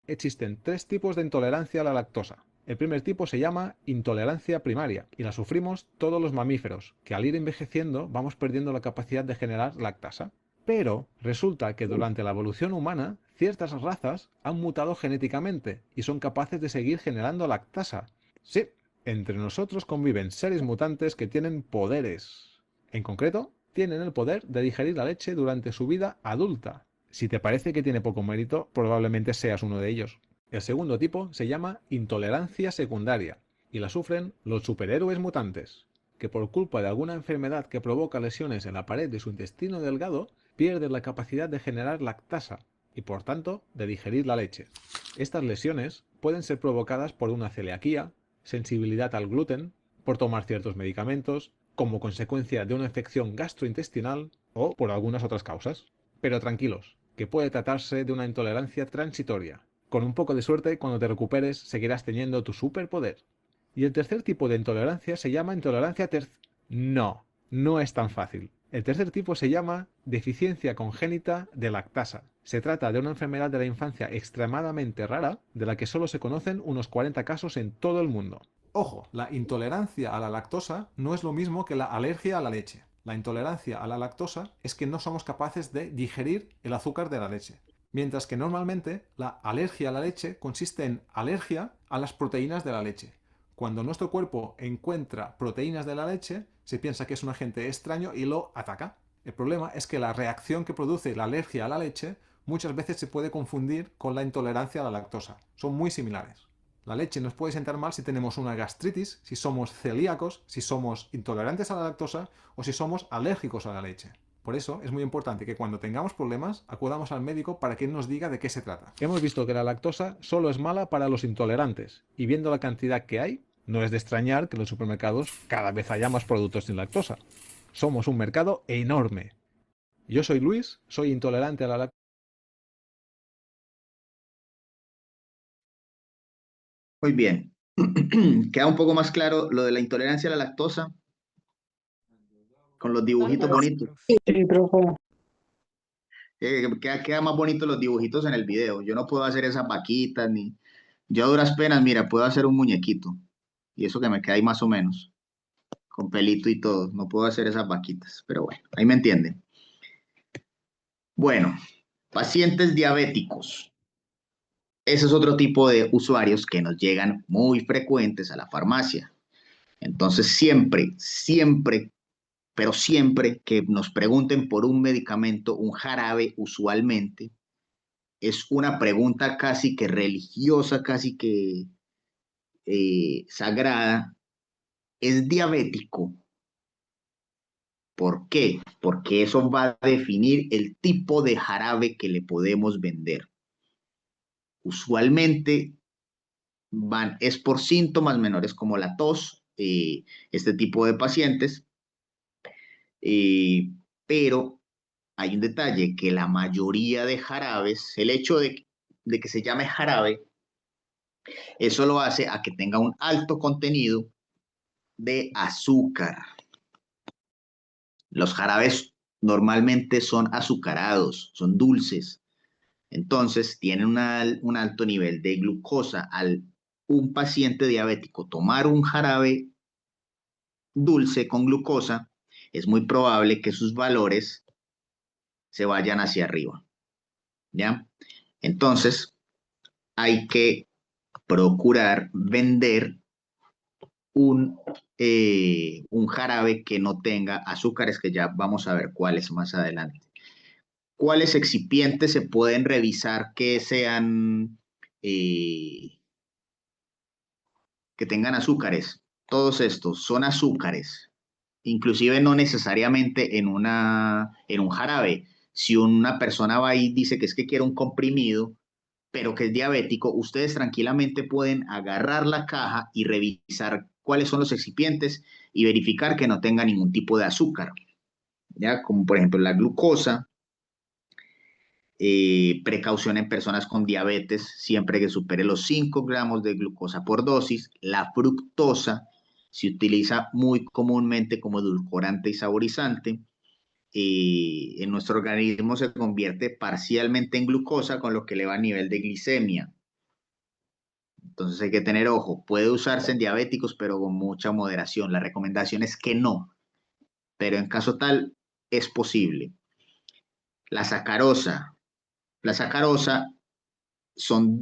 Existen 3 tipos de intolerancia a la lactosa. El primer tipo se llama intolerancia primaria y la sufrimos todos los mamíferos, que al ir envejeciendo vamos perdiendo la capacidad de generar lactasa. Pero resulta que durante la evolución humana ciertas razas han mutado genéticamente y son capaces de seguir generando lactasa. Sí, entre nosotros conviven seres mutantes que tienen poderes. En concreto, tienen el poder de digerir la leche durante su vida adulta. Si te parece que tiene poco mérito, probablemente seas uno de ellos. El segundo tipo se llama intolerancia secundaria y la sufren los superhéroes mutantes, que por culpa de alguna enfermedad que provoca lesiones en la pared de su intestino delgado, pierden la capacidad de generar lactasa y por tanto de digerir la leche. Estas lesiones pueden ser provocadas por una celiaquía, sensibilidad al gluten, por tomar ciertos medicamentos, como consecuencia de una infección gastrointestinal o por algunas otras causas. Pero tranquilos, que puede tratarse de una intolerancia transitoria. Con un poco de suerte, cuando te recuperes, seguirás teniendo tu superpoder. Y el tercer tipo de intolerancia se llama intolerancia No, no es tan fácil. El tercer tipo se llama deficiencia congénita de lactasa. Se trata de una enfermedad de la infancia extremadamente rara, de la que solo se conocen unos 40 casos en todo el mundo. Ojo, la intolerancia a la lactosa no es lo mismo que la alergia a la leche. La intolerancia a la lactosa es que no somos capaces de digerir el azúcar de la leche. Mientras que normalmente la alergia a la leche consiste en alergia a las proteínas de la leche. Cuando nuestro cuerpo encuentra proteínas de la leche, se piensa que es un agente extraño y lo ataca. El problema es que la reacción que produce la alergia a la leche muchas veces se puede confundir con la intolerancia a la lactosa. Son muy similares. La leche nos puede sentar mal si tenemos una gastritis, si somos celíacos, si somos intolerantes a la lactosa o si somos alérgicos a la leche. Por eso es muy importante que cuando tengamos problemas acudamos al médico para que nos diga de qué se trata. Hemos visto que la lactosa solo es mala para los intolerantes y viendo la cantidad que hay, no es de extrañar que en los supermercados cada vez haya más productos sin lactosa. Somos un mercado enorme. Yo soy Luis, soy intolerante a la lactosa. Muy bien. Queda un poco más claro lo de la intolerancia a la lactosa con los dibujitos bonitos. Sí, profe. Queda más bonito los dibujitos en el video. Yo no puedo hacer esas vaquitas ni... Yo a duras penas, mira, puedo hacer un muñequito. Y eso que me queda ahí más o menos. Con pelito y todo. No puedo hacer esas vaquitas. Pero bueno, ahí me entienden. Bueno, pacientes diabéticos. Ese es otro tipo de usuarios que nos llegan muy frecuentes a la farmacia. Entonces, siempre, pero siempre que nos pregunten por un medicamento, un jarabe, usualmente, es una pregunta casi que religiosa, casi que sagrada. ¿Es diabético? ¿Por qué? Porque eso va a definir el tipo de jarabe que le podemos vender. Usualmente es por síntomas menores como la tos, este tipo de pacientes, pero hay un detalle, que la mayoría de jarabes, el hecho de que se llame jarabe, eso lo hace a que tenga un alto contenido de azúcar. Los jarabes normalmente son azucarados, son dulces, entonces tienen un alto nivel de glucosa. Al un paciente diabético tomar un jarabe dulce con glucosa, es muy probable que sus valores se vayan hacia arriba, ¿ya? Entonces, hay que procurar vender un jarabe que no tenga azúcares, que ya vamos a ver cuáles más adelante. ¿Cuáles excipientes se pueden revisar que sean, que tengan azúcares? Todos estos son azúcares, inclusive no necesariamente en un jarabe. Si una persona va y dice que es que quiere un comprimido, pero que es diabético, ustedes tranquilamente pueden agarrar la caja y revisar cuáles son los excipientes y verificar que no tenga ningún tipo de azúcar, ¿ya? Como por ejemplo la glucosa, precaución en personas con diabetes, siempre que supere los 5 gramos de glucosa por dosis. La fructosa se utiliza muy comúnmente como edulcorante y saborizante. En nuestro organismo se convierte parcialmente en glucosa, con lo que eleva el nivel de glicemia. Entonces hay que tener ojo, puede usarse en diabéticos, pero con mucha moderación. La recomendación es que no, pero en caso tal es posible. La sacarosa. La sacarosa son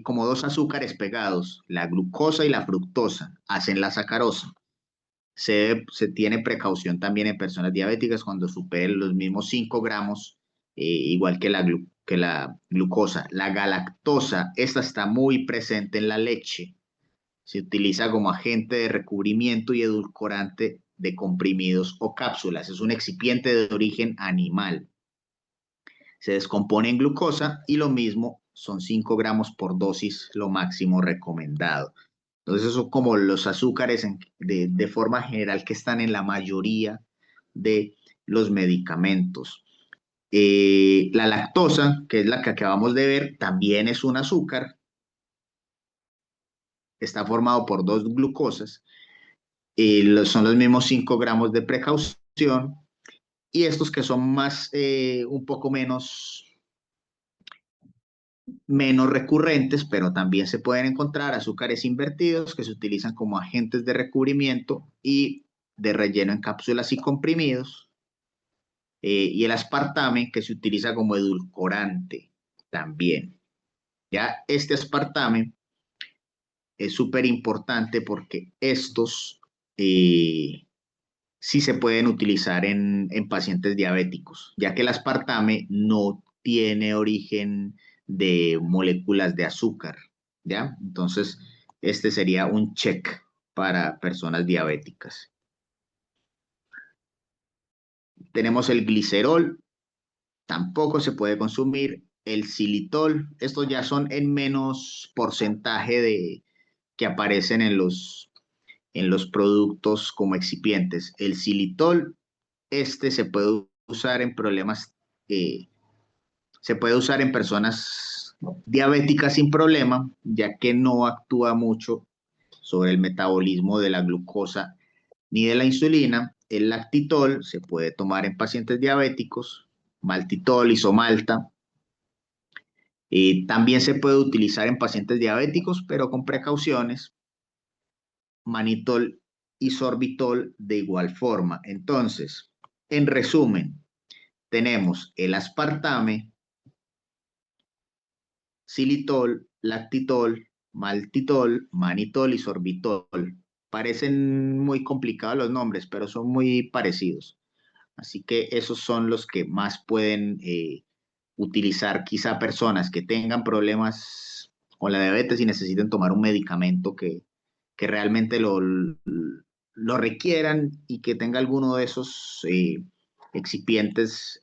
como dos azúcares pegados, la glucosa y la fructosa, hacen la sacarosa. Se tiene precaución también en personas diabéticas cuando superen los mismos 5 gramos, igual que la glucosa. La galactosa, esta está muy presente en la leche. Se utiliza como agente de recubrimiento y edulcorante de comprimidos o cápsulas. Es un excipiente de origen animal. Se descompone en glucosa y lo mismo, son 5 gramos por dosis, lo máximo recomendado. Entonces, eso como los azúcares de forma general que están en la mayoría de los medicamentos. La lactosa, que es la que acabamos de ver, también es un azúcar. está formado por 2 glucosas, son los mismos 5 gramos de precaución, y estos que son más, un poco menos recurrentes, pero también se pueden encontrar azúcares invertidos que se utilizan como agentes de recubrimiento y de relleno en cápsulas y comprimidos, y el aspartame que se utiliza como edulcorante también. Ya este aspartame es súper importante porque estos sí se pueden utilizar en pacientes diabéticos, ya que el aspartame no tiene origen de moléculas de azúcar, ¿ya? Entonces, este sería un check para personas diabéticas. Tenemos el glicerol, tampoco se puede consumir. El xilitol, estos ya son en menos porcentaje que aparecen en los productos como excipientes. El xilitol, este se puede usar en problemas, se puede usar en personas diabéticas sin problema, ya que no actúa mucho sobre el metabolismo de la glucosa ni de la insulina. El lactitol se puede tomar en pacientes diabéticos, maltitol, isomalta. También se puede utilizar en pacientes diabéticos, pero con precauciones. Manitol y sorbitol de igual forma. Entonces, en resumen, tenemos el aspartame, xilitol, lactitol, maltitol, manitol y sorbitol. Parecen muy complicados los nombres, pero son muy parecidos. Así que esos son los que más pueden utilizar quizá personas que tengan problemas con la diabetes y necesiten tomar un medicamento que realmente lo requieran y que tenga alguno de esos excipientes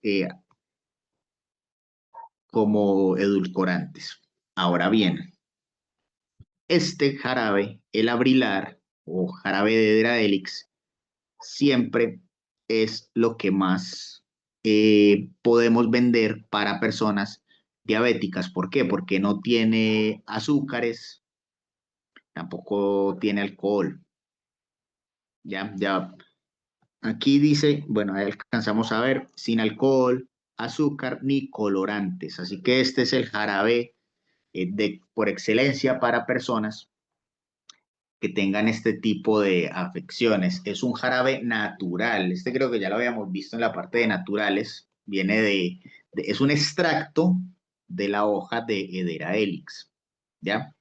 como edulcorantes. Ahora bien, este jarabe, el Abrilar o jarabe de Dradelix, siempre es lo que más podemos vender para personas diabéticas. ¿Por qué? Porque no tiene azúcares, tampoco tiene alcohol. Ya, aquí dice, bueno, ahí alcanzamos a ver, sin alcohol, azúcar ni colorantes. Así que este es el jarabe por excelencia para personas que tengan este tipo de afecciones. Es un jarabe natural. Este creo que ya lo habíamos visto en la parte de naturales. Viene es un extracto de la hoja de Hedera helix, ¿ya?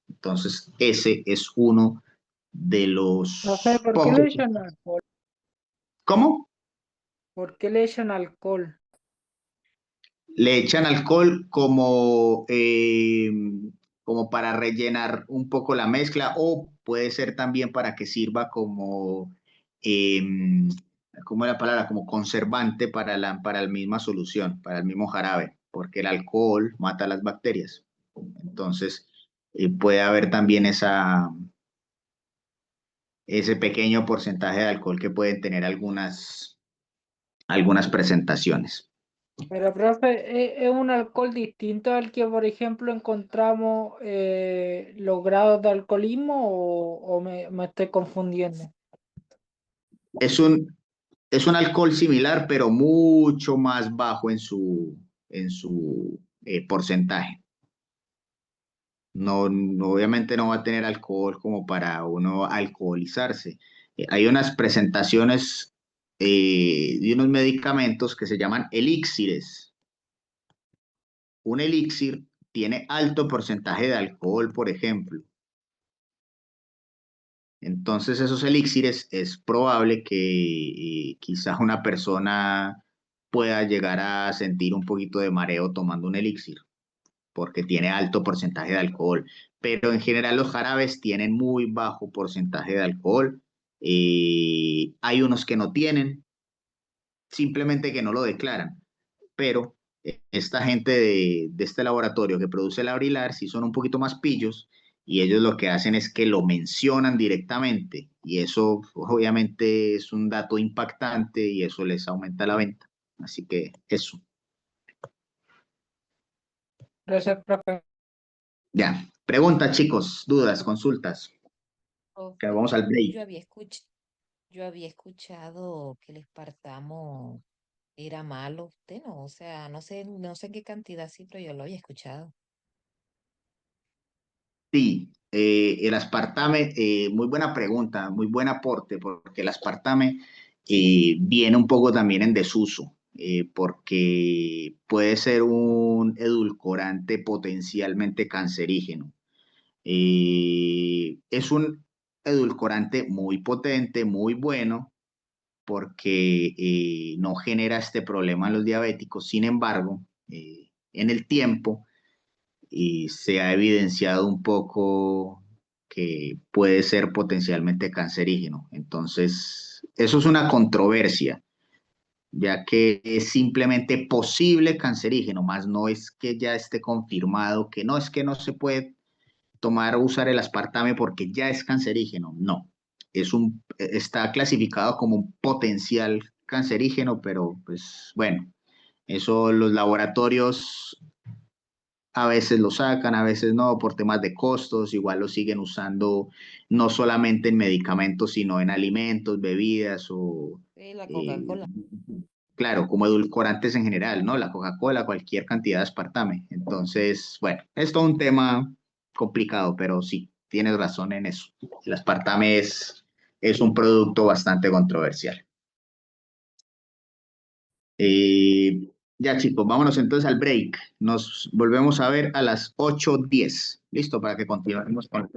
Entonces, ese es uno de No sé, los ¿por qué le pocos. echan alcohol? ¿Cómo? ¿Por qué le echan alcohol? Le echan alcohol como para rellenar un poco la mezcla, o puede ser también para que sirva como, eh, ¿cómo es la palabra? Como conservante para la misma solución, para el mismo jarabe, porque el alcohol mata las bacterias. Entonces, puede haber también ese pequeño porcentaje de alcohol que pueden tener algunas presentaciones. Pero, profe, ¿es un alcohol distinto al que, por ejemplo, encontramos los grados de alcoholismo o me estoy confundiendo? Es un, Es un alcohol similar, pero mucho más bajo en su porcentaje. Obviamente no va a tener alcohol como para uno alcoholizarse. Hay unas presentaciones de unos medicamentos que se llaman elixires. Un elixir tiene alto porcentaje de alcohol, por ejemplo. Entonces, esos elixires es probable que quizás una persona pueda llegar a sentir un poquito de mareo tomando un elixir, porque tiene alto porcentaje de alcohol. Pero en general los jarabes tienen muy bajo porcentaje de alcohol. Hay unos que no tienen, simplemente que no lo declaran. Pero esta gente de este laboratorio que produce el Abrilar sí son un poquito más pillos, y ellos lo que hacen es que lo mencionan directamente, y eso obviamente es un dato impactante y eso les aumenta la venta. Así que eso. Gracias, profe. Ya. Preguntas, chicos, dudas, consultas. Que Profe, vamos al break. yo había escuchado que el espartamo era malo. Usted no, o sea, no sé en qué cantidad sí, pero yo lo había escuchado. Sí, el aspartame, muy buena pregunta, muy buen aporte, porque el aspartame viene un poco también en desuso, porque puede ser un edulcorante potencialmente cancerígeno. Es un edulcorante muy potente, muy bueno, porque no genera este problema en los diabéticos. Sin embargo, en el tiempo y se ha evidenciado un poco que puede ser potencialmente cancerígeno. Entonces, eso es una controversia, ya que es simplemente posible cancerígeno, más no es que ya esté confirmado que no se puede tomar o usar el aspartame porque ya es cancerígeno. No, está clasificado como un potencial cancerígeno, pero pues bueno, eso los laboratorios a veces lo sacan, a veces no, por temas de costos, igual lo siguen usando no solamente en medicamentos, sino en alimentos, bebidas o, La eh, Coca-Cola. claro, como edulcorantes en general, ¿no? La Coca-Cola, cualquier cantidad de aspartame. Entonces, bueno, es todo un tema complicado, pero sí, tienes razón en eso. El aspartame es un producto bastante controversial. Ya chicos, vámonos entonces al break. Nos volvemos a ver a las 8:10. Listo, para que continuemos con...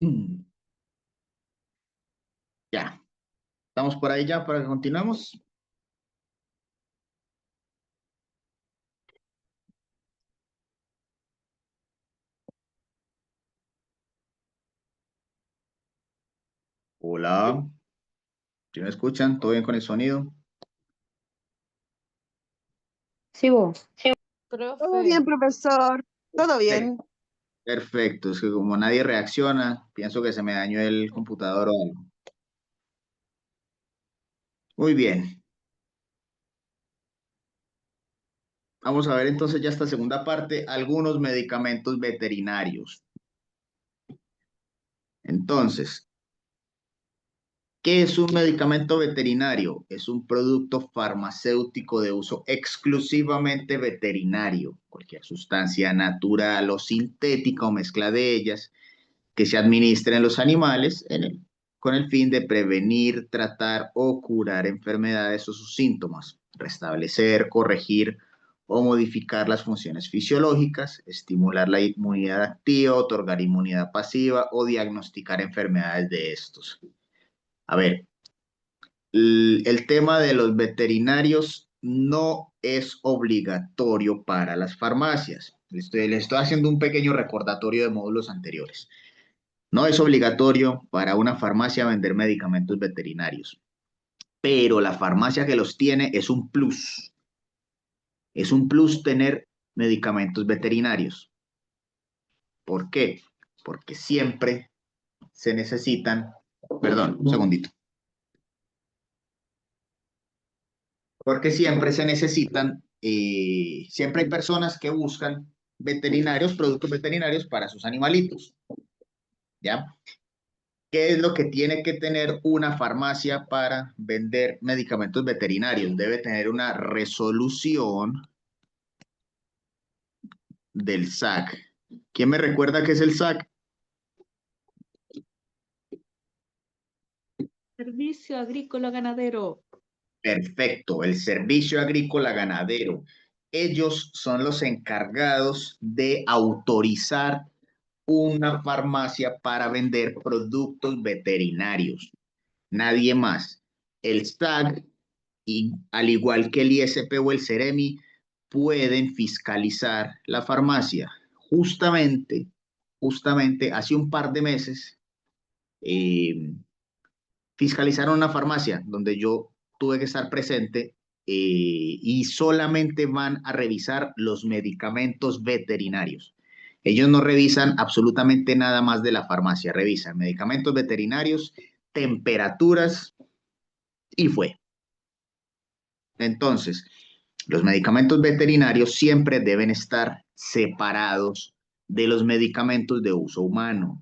Mm, Ya, estamos por ahí ya para que continuemos. Hola, ¿sí me escuchan? ¿Todo bien con el sonido? Sí, vos. Todo bien, Profe, profesor. Todo Per- bien. Perfecto, es que como nadie reacciona, pienso que se me dañó el computador o algo. Muy bien, vamos a ver entonces ya esta segunda parte, algunos medicamentos veterinarios. Entonces, ¿qué es un medicamento veterinario? Es un producto farmacéutico de uso exclusivamente veterinario, cualquier sustancia natural o sintética o mezcla de ellas que se administra en los animales con el fin de prevenir, tratar o curar enfermedades o sus síntomas, restablecer, corregir o modificar las funciones fisiológicas, estimular la inmunidad activa, otorgar inmunidad pasiva o diagnosticar enfermedades de estos. A ver, el tema de los veterinarios no es obligatorio para las farmacias. Les estoy haciendo un pequeño recordatorio de módulos anteriores. No es obligatorio para una farmacia vender medicamentos veterinarios, pero la farmacia que los tiene es un plus. Es un plus tener medicamentos veterinarios. ¿Por qué? Porque siempre se necesitan, perdón, un segundito. Porque siempre se necesitan, siempre hay personas que buscan veterinarios, productos veterinarios para sus animalitos, ¿ya? ¿Qué es lo que tiene que tener una farmacia para vender medicamentos veterinarios? Debe tener una resolución del SAC. ¿Quién me recuerda qué es el SAC? Servicio Agrícola Ganadero. Perfecto, el Servicio Agrícola Ganadero. Ellos son los encargados de autorizar una farmacia para vender productos veterinarios. Nadie más. El SAC, y al igual que el ISP o el CEREMI, pueden fiscalizar la farmacia. Justamente hace un par de meses, eh, fiscalizaron una farmacia donde yo tuve que estar presente, y solamente van a revisar los medicamentos veterinarios. Ellos no revisan absolutamente nada más de la farmacia, revisan medicamentos veterinarios, temperaturas y fue. Entonces, los medicamentos veterinarios siempre deben estar separados de los medicamentos de uso humano.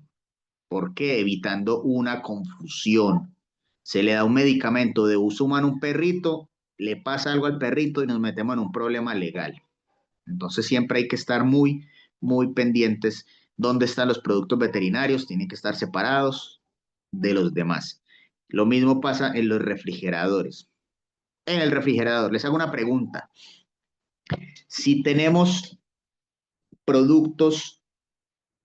¿Por qué? Evitando una confusión. Se le da un medicamento de uso humano a un perrito, le pasa algo al perrito y nos metemos en un problema legal. Entonces siempre hay que estar muy pendientes dónde están los productos veterinarios, tienen que estar separados de los demás. Lo mismo pasa en los refrigeradores. En el refrigerador, les hago una pregunta. Si tenemos productos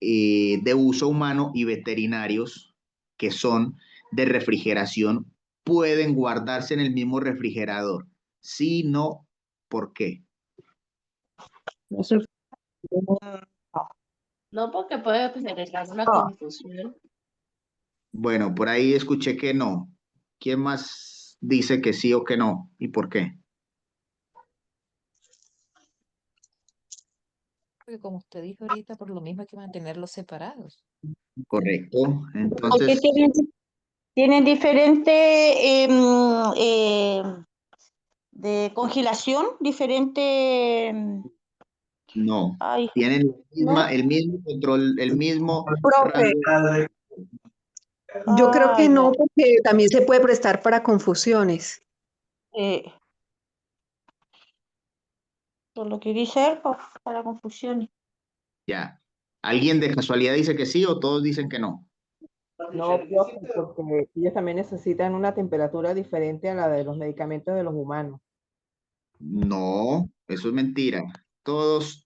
de uso humano y veterinarios que son de refrigeración, pueden guardarse en el mismo refrigerador. Si no, ¿por qué? No sé. No, porque puede generar una Oh, confusión. Bueno, por ahí escuché que no. ¿Quién más dice que sí o que no? ¿Y por qué? porque como usted dijo ahorita, por lo mismo hay que mantenerlos separados. Correcto. porque Entonces, tienen diferente de congelación, diferente. no. Ay, Tienen ¿no? el mismo control, el mismo Profe, rango. yo creo Ah, que ya. no, porque también se puede prestar para confusiones. Eh, por lo que dice él, pues, para confusiones. Ya. ¿Alguien de casualidad dice que sí o todos dicen que no? No, profe, porque ellos también necesitan una temperatura diferente a la de los medicamentos de los humanos. No, eso es mentira. todos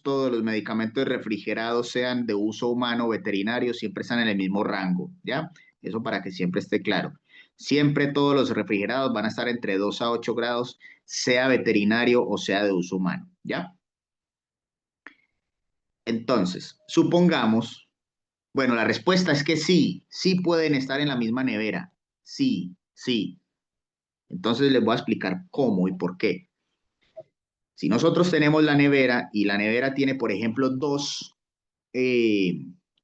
los medicamentos refrigerados, sean de uso humano o veterinario, siempre están en el mismo rango, ¿ya? Eso para que siempre esté claro. Siempre todos los refrigerados van a estar entre 2 a 8 grados, sea veterinario o sea de uso humano, ¿ya? Entonces, supongamos, bueno, la respuesta es que sí, sí pueden estar en la misma nevera, sí, sí. Entonces les voy a explicar cómo y por qué. Si nosotros tenemos la nevera y la nevera tiene, por ejemplo, dos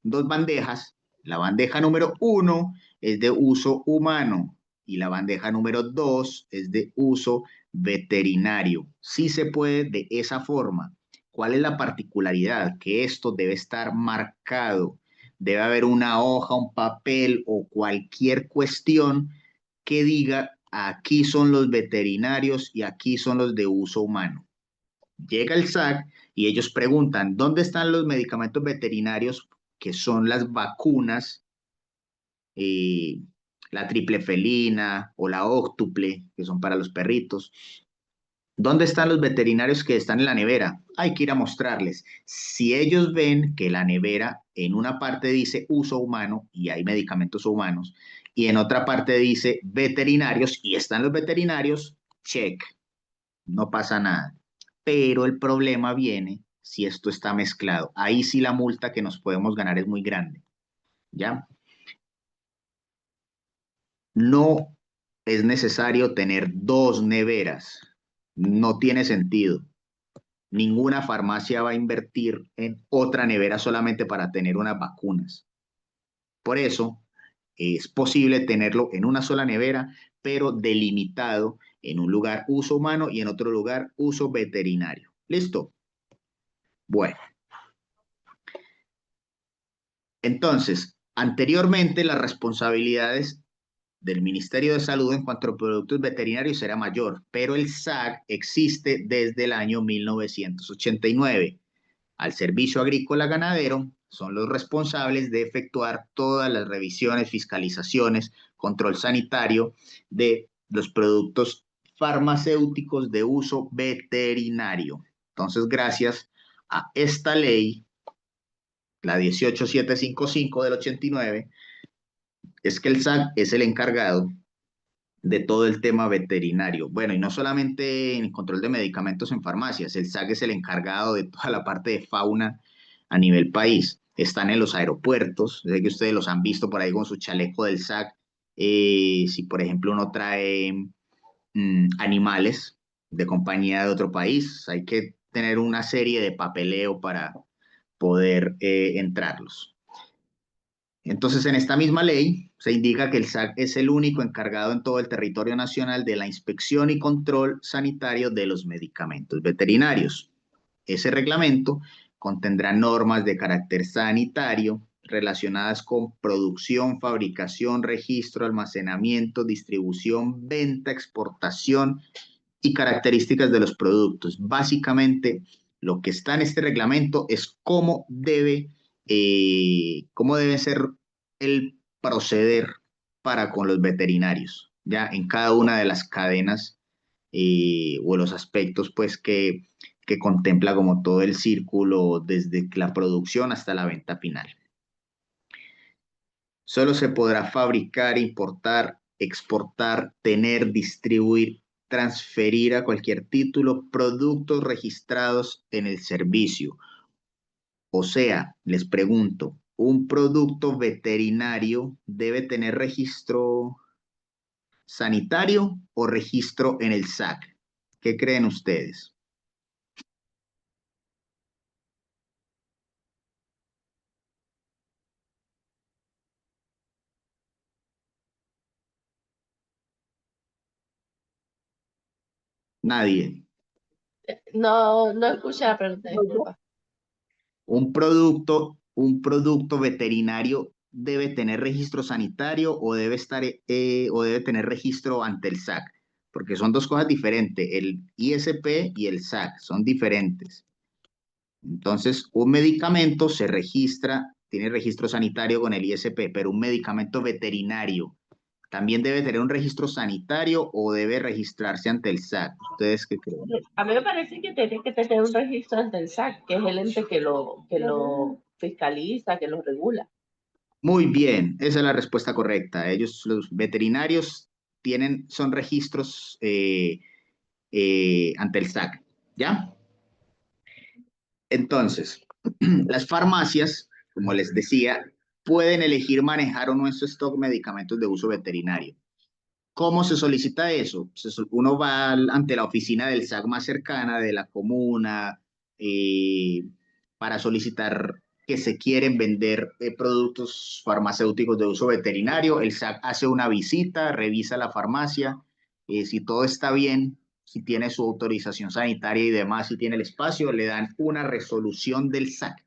bandejas, la bandeja número 1 es de uso humano y la bandeja número 2 es de uso veterinario. Sí se puede de esa forma. ¿Cuál es la particularidad? Que esto debe estar marcado. Debe haber una hoja, un papel o cualquier cuestión que diga aquí son los veterinarios y aquí son los de uso humano. Llega el SAC y ellos preguntan, ¿dónde están los medicamentos veterinarios que son las vacunas, eh, la triple felina o la óctuple, que son para los perritos? ¿Dónde están los veterinarios que están en la nevera? Hay que ir a mostrarles. Si ellos ven que la nevera en una parte dice uso humano y hay medicamentos humanos, y en otra parte dice veterinarios y están los veterinarios, check, no pasa nada. Pero el problema viene si esto está mezclado. Ahí sí la multa que nos podemos ganar es muy grande, ¿ya? No es necesario tener dos neveras. No tiene sentido. Ninguna farmacia va a invertir en otra nevera solamente para tener unas vacunas. Por eso es posible tenerlo en una sola nevera, pero delimitado en un lugar uso humano y en otro lugar uso veterinario. ¿Listo? Bueno, entonces, anteriormente las responsabilidades del Ministerio de Salud en cuanto a productos veterinarios era mayor, pero el SAG existe desde el año 1989. Al Servicio Agrícola Ganadero son los responsables de efectuar todas las revisiones, fiscalizaciones, control sanitario de los productos farmacéuticos de uso veterinario. Entonces, gracias a esta ley, la 18755 del 89, es que el SAC es el encargado de todo el tema veterinario. Bueno, y no solamente en el control de medicamentos en farmacias, el SAC es el encargado de toda la parte de fauna a nivel país. Están en los aeropuertos, sé que ustedes los han visto por ahí con su chaleco del SAC. Si, por ejemplo, uno trae animales de compañía de otro país, hay que tener una serie de papeleo para poder entrarlos. Entonces, en esta misma ley se indica que el SAC es el único encargado en todo el territorio nacional de la inspección y control sanitario de los medicamentos veterinarios. Ese reglamento contendrá normas de carácter sanitario relacionadas con producción, fabricación, registro, almacenamiento, distribución, venta, exportación y características de los productos. Básicamente, lo que está en este reglamento es cómo debe ser el proceder para con los veterinarios, ya en cada una de las cadenas o los aspectos pues que contempla como todo el círculo desde la producción hasta la venta final. Solo se podrá fabricar, importar, exportar, tener, distribuir, transferir a cualquier título productos registrados en el servicio. O sea, les pregunto, ¿un producto veterinario debe tener registro sanitario o registro en el SAC? ¿Qué creen ustedes? Nadie. No, no escuché la pregunta, disculpa. Un producto veterinario debe tener registro sanitario o debe tener registro ante el SAC, porque son dos cosas diferentes. El ISP y el SAC son diferentes. Entonces, un medicamento se registra, tiene registro sanitario con el ISP, pero un medicamento veterinario ¿También debe tener un registro sanitario o debe registrarse ante el SAC? ¿Ustedes qué creen? A mí me parece que tiene que tener un registro ante el SAC, que es el ente que lo fiscaliza, que lo regula. Muy bien, esa es la respuesta correcta. Ellos, los veterinarios, son registros ante el SAC, ¿ya? Entonces, las farmacias, como les decía, pueden elegir manejar o no en su stock medicamentos de uso veterinario. ¿Cómo se solicita eso? Uno va ante la oficina del SAC más cercana de la comuna eh, para solicitar que se quieren vender productos farmacéuticos de uso veterinario. El SAC hace una visita, revisa la farmacia, si todo está bien, si tiene su autorización sanitaria y demás, si tiene el espacio, le dan una resolución del SAC.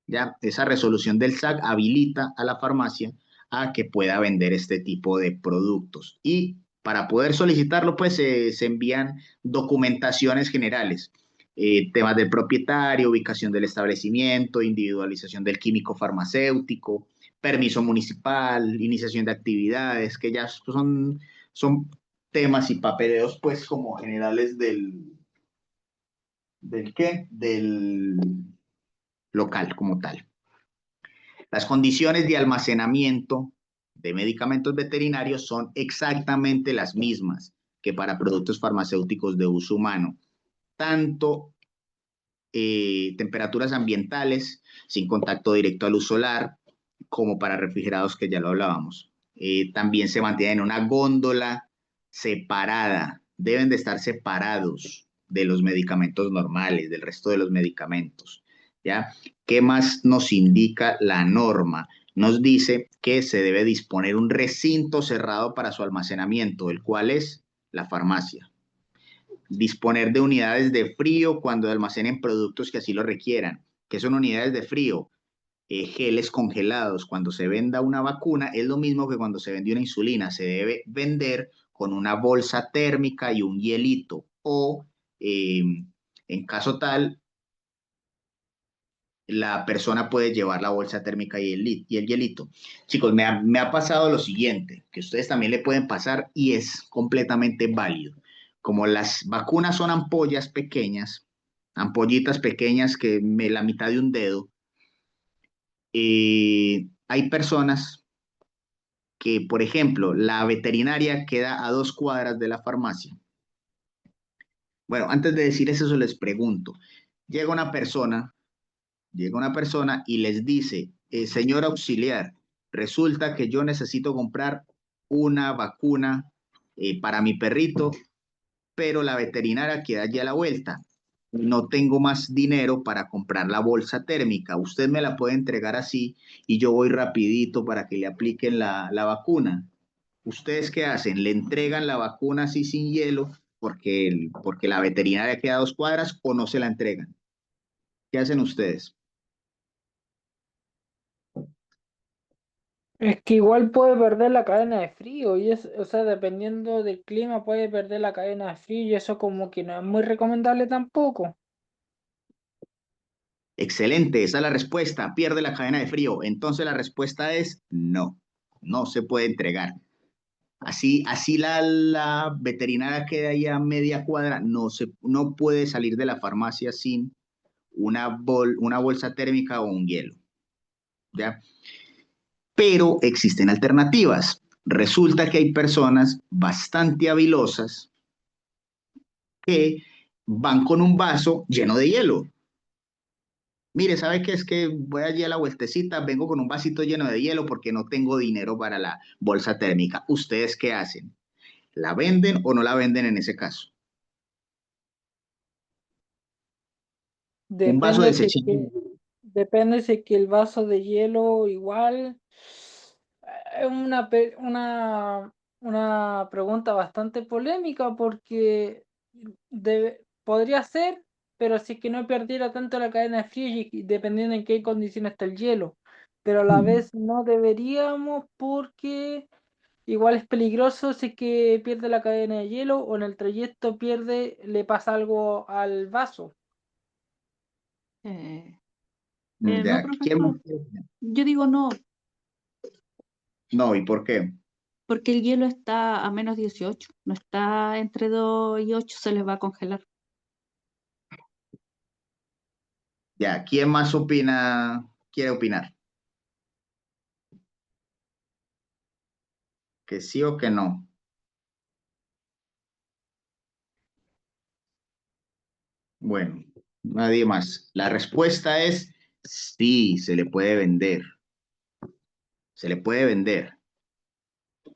¿Ya? Esa resolución del SAC habilita a la farmacia a que pueda vender este tipo de productos. Y para poder solicitarlo, pues se envían documentaciones generales, temas del propietario, ubicación del establecimiento, individualización del químico farmacéutico, permiso municipal, iniciación de actividades, que ya son temas y papeleos, pues, como generales ¿del qué? Del local como tal. Las condiciones de almacenamiento de medicamentos veterinarios son exactamente las mismas que para productos farmacéuticos de uso humano, tanto temperaturas ambientales sin contacto directo a luz solar, como para refrigerados, que ya lo hablábamos. También se mantienen en una góndola separada, deben de estar separados de los medicamentos normales, del resto de los medicamentos. ¿Ya? ¿Qué más nos indica la norma? Nos dice que se debe disponer un recinto cerrado para su almacenamiento, el cual es la farmacia. Disponer de unidades de frío cuando almacenen productos que así lo requieran. ¿Qué son unidades de frío? Geles congelados. Cuando se venda una vacuna, es lo mismo que cuando se vende una insulina. Se debe vender con una bolsa térmica y un hielito. O, en caso tal, la persona puede llevar la bolsa térmica y el hielito. Chicos, me ha pasado lo siguiente, que ustedes también le pueden pasar y es completamente válido. Como las vacunas son ampollas pequeñas, ampollitas pequeñas que la mitad de un dedo, hay personas que, por ejemplo, la veterinaria queda a 2 cuadras de la farmacia. Bueno, antes de decir eso les pregunto, llega una persona y les dice, señor auxiliar, resulta que yo necesito comprar una vacuna para mi perrito, pero la veterinaria queda allí a la vuelta. No tengo más dinero para comprar la bolsa térmica. Usted me la puede entregar así y yo voy rapidito para que le apliquen la vacuna. ¿Ustedes qué hacen? ¿Le entregan la vacuna así sin hielo porque la veterinaria queda a 2 cuadras o no se la entregan? ¿Qué hacen ustedes? Es que igual puede perder la cadena de frío y es, o sea, dependiendo del clima puede perder la cadena de frío y eso como que no es muy recomendable tampoco. Excelente, esa es la respuesta. Pierde la cadena de frío. Entonces la respuesta es no, no se puede entregar. Así la veterinaria queda ahí a media cuadra, no puede salir de la farmacia sin una bolsa térmica o un hielo. ¿Ya? Pero existen alternativas. Resulta que hay personas bastante habilosas que van con un vaso lleno de hielo. Mire, ¿sabe qué? Es que voy allí a la vueltecita, vengo con un vasito lleno de hielo porque no tengo dinero para la bolsa térmica. ¿Ustedes qué hacen? ¿La venden o no la venden en ese caso? Un vaso Depende si es desechable. depende si es que el vaso de hielo igual es una pregunta bastante polémica porque podría ser, pero si es que no perdiera tanto la cadena de frío y dependiendo en qué condición está el hielo. Pero a la vez no deberíamos porque igual es peligroso si es que pierde la cadena de hielo o en el trayecto le pasa algo al vaso. No, ¿Quién más? profesor, yo digo no, No, ¿y por qué? porque el hielo está a menos 18, no está entre 2 y 8, se les va a congelar. Ya, ¿quién más quiere opinar? ¿Que sí o que no? Bueno, nadie más. La respuesta es sí, se le puede vender. Se le puede vender.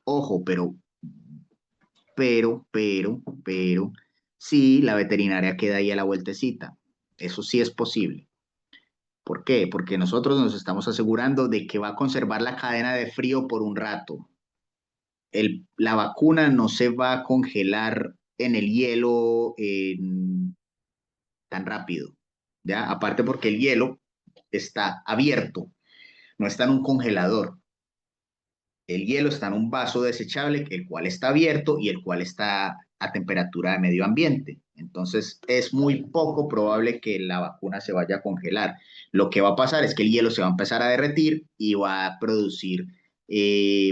Ojo, pero, sí, la veterinaria queda ahí a la vueltecita. Eso sí es posible. ¿Por qué? Porque nosotros nos estamos asegurando de que va a conservar la cadena de frío por un rato. La vacuna no se va a congelar en el hielo tan rápido, ¿ya? Aparte porque el hielo está abierto, no está en un congelador. El hielo está en un vaso desechable, el cual está abierto y el cual está a temperatura de medio ambiente. Entonces, es muy poco probable que la vacuna se vaya a congelar. Lo que va a pasar es que el hielo se va a empezar a derretir y va a producir,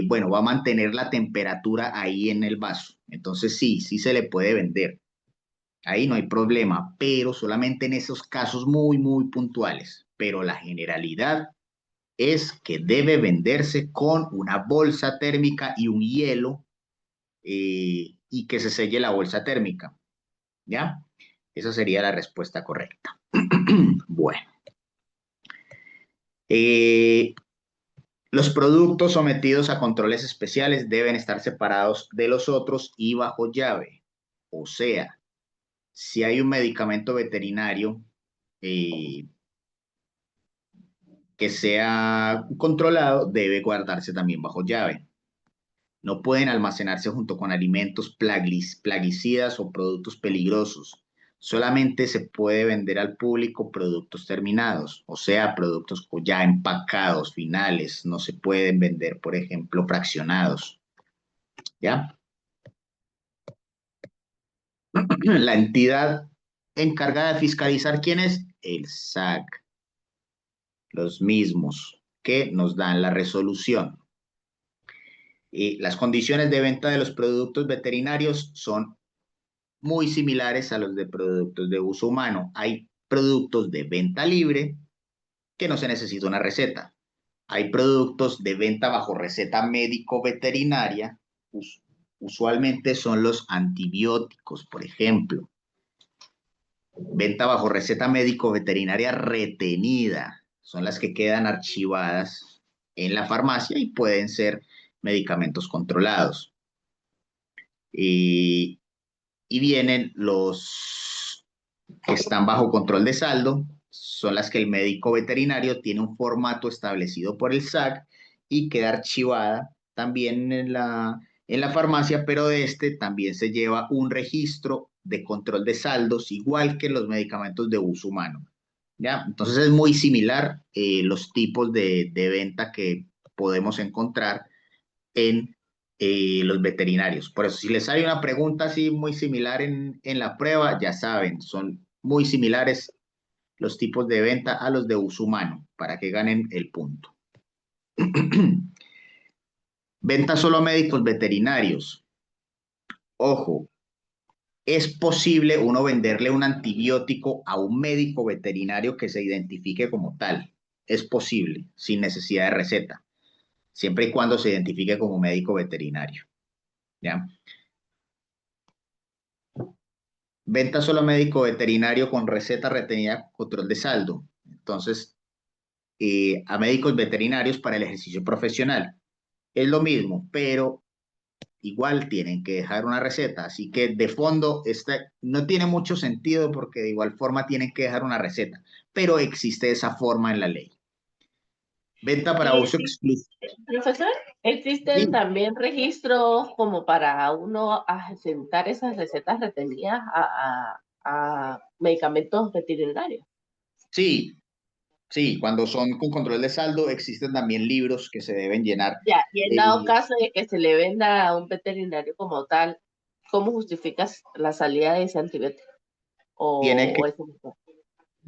bueno, va a mantener la temperatura ahí en el vaso. Entonces, sí, sí se le puede vender. Ahí no hay problema, pero solamente en esos casos muy, muy puntuales. Pero la generalidad es que debe venderse con una bolsa térmica y un hielo y que se selle la bolsa térmica. ¿Ya? Esa sería la respuesta correcta. Bueno. Los productos sometidos a controles especiales deben estar separados de los otros y bajo llave. O sea, si hay un medicamento veterinario que sea controlado, debe guardarse también bajo llave. No pueden almacenarse junto con alimentos plaguicidas o productos peligrosos. Solamente se puede vender al público productos terminados, o sea, productos ya empacados, finales. No se pueden vender, por ejemplo, fraccionados. ¿Ya? La entidad encargada de fiscalizar, ¿quién es? El SAC. Los mismos que nos dan la resolución. Las condiciones de venta de los productos veterinarios son muy similares a los de productos de uso humano. Hay productos de venta libre que no se necesita una receta. Hay productos de venta bajo receta médico-veterinaria. Usualmente son los antibióticos, por ejemplo. Venta bajo receta médico-veterinaria retenida. Son las que quedan archivadas en la farmacia y pueden ser medicamentos controlados. Y vienen los que están bajo control de saldo, son las que el médico veterinario tiene un formato establecido por el SAC y queda archivada también en la farmacia, pero de este también se lleva un registro de control de saldos, igual que los medicamentos de uso humano. ¿Ya? Entonces es muy similar los tipos de venta que podemos encontrar en los veterinarios. Por eso, si les hay una pregunta así muy similar en la prueba, ya saben, son muy similares los tipos de venta a los de uso humano, para que ganen el punto. Venta solo a médicos veterinarios. Ojo, es posible uno venderle un antibiótico a un médico veterinario que se identifique como tal. Es posible, sin necesidad de receta, siempre y cuando se identifique como médico veterinario. ¿Ya? Venta solo a médico veterinario con receta retenida, control de saldo. Entonces, a médicos veterinarios para el ejercicio profesional. Es lo mismo, pero igual tienen que dejar una receta. Así que de fondo no tiene mucho sentido porque de igual forma tienen que dejar una receta, pero existe esa forma en la ley. Venta para Y uso exclusivo. profesor, ¿existen también registros como para uno asentar esas recetas retenidas a medicamentos veterinarios? Sí, sí, cuando son con control de saldo existen también libros que se deben llenar. Ya, y en dado caso de que se le venda a un veterinario como tal, ¿cómo justificas la salida de ese antibiótico? Tiene que, Eso no.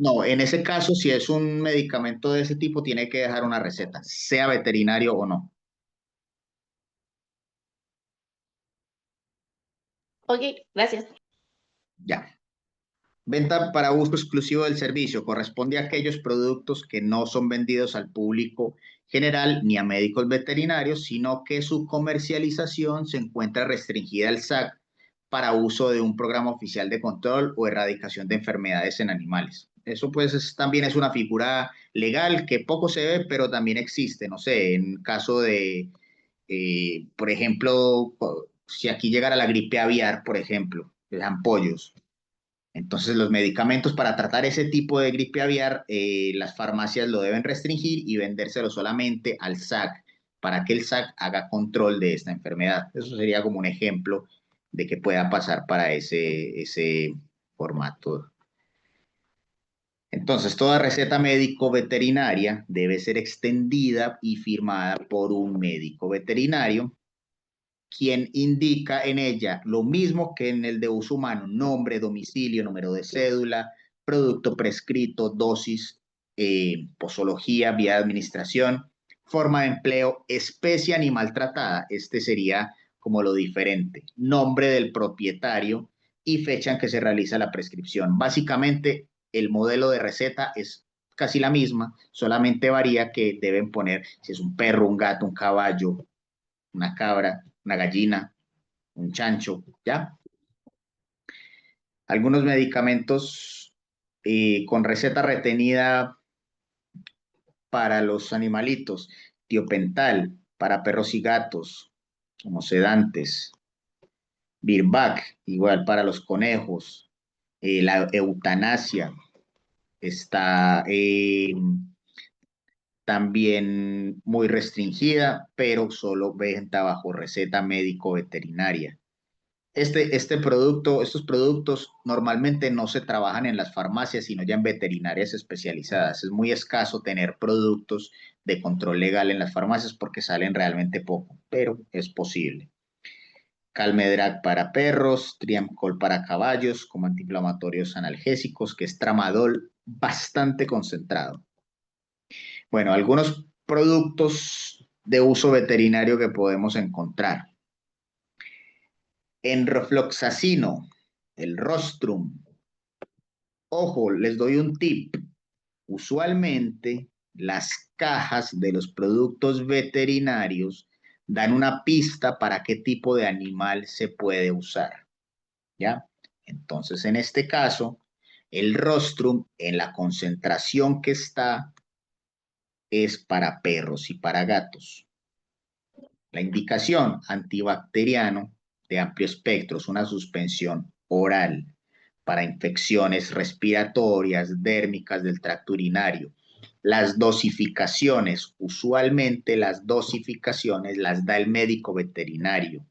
no, en ese caso, si es un medicamento de ese tipo, tiene que dejar una receta, sea veterinario o no. Ok, gracias. Ya. Venta para uso exclusivo del servicio corresponde a aquellos productos que no son vendidos al público general ni a médicos veterinarios, sino que su comercialización se encuentra restringida al SAC para uso de un programa oficial de control o erradicación de enfermedades en animales. Eso pues también es una figura legal que poco se ve, pero también existe. No sé, en caso de, por ejemplo, si aquí llegara la gripe aviar, por ejemplo, les dan pollos. Entonces, los medicamentos para tratar ese tipo de gripe aviar, las farmacias lo deben restringir y vendérselo solamente al SAC para que el SAC haga control de esta enfermedad. Eso sería como un ejemplo de que pueda pasar para ese formato. Entonces, toda receta médico-veterinaria debe ser extendida y firmada por un médico veterinario, quien indica en ella lo mismo que en el de uso humano: nombre, domicilio, número de cédula, producto prescrito, dosis, posología, vía de administración, forma de empleo, especie animal tratada. Este sería como lo diferente: nombre del propietario y fecha en que se realiza la prescripción. Básicamente, el modelo de receta es casi la misma, solamente varía que deben poner si es un perro, un gato, un caballo, una cabra, una gallina, un chancho, ¿ya? Algunos medicamentos con receta retenida para los animalitos: tiopental para perros y gatos como sedantes, Virbac igual para los conejos, la eutanasia está también muy restringida, pero solo venta bajo receta médico-veterinaria. Estos productos normalmente no se trabajan en las farmacias, sino ya en veterinarias especializadas. Es muy escaso tener productos de control legal en las farmacias porque salen realmente poco, pero es posible. Calmedrag para perros, Triamcol para caballos, como antiinflamatorios analgésicos, que es tramadol bastante concentrado. Bueno, algunos productos de uso veterinario que podemos encontrar: enrofloxacino, el rostrum. Ojo, les doy un tip. Usualmente las cajas de los productos veterinarios dan una pista para qué tipo de animal se puede usar, ¿ya? Entonces, en este caso, el rostrum, en la concentración que está, es para perros y para gatos. La indicación: antibacteriano de amplio espectro, es una suspensión oral para infecciones respiratorias, dérmicas del tracto urinario. Las dosificaciones, usualmente las dosificaciones las da el médico veterinario,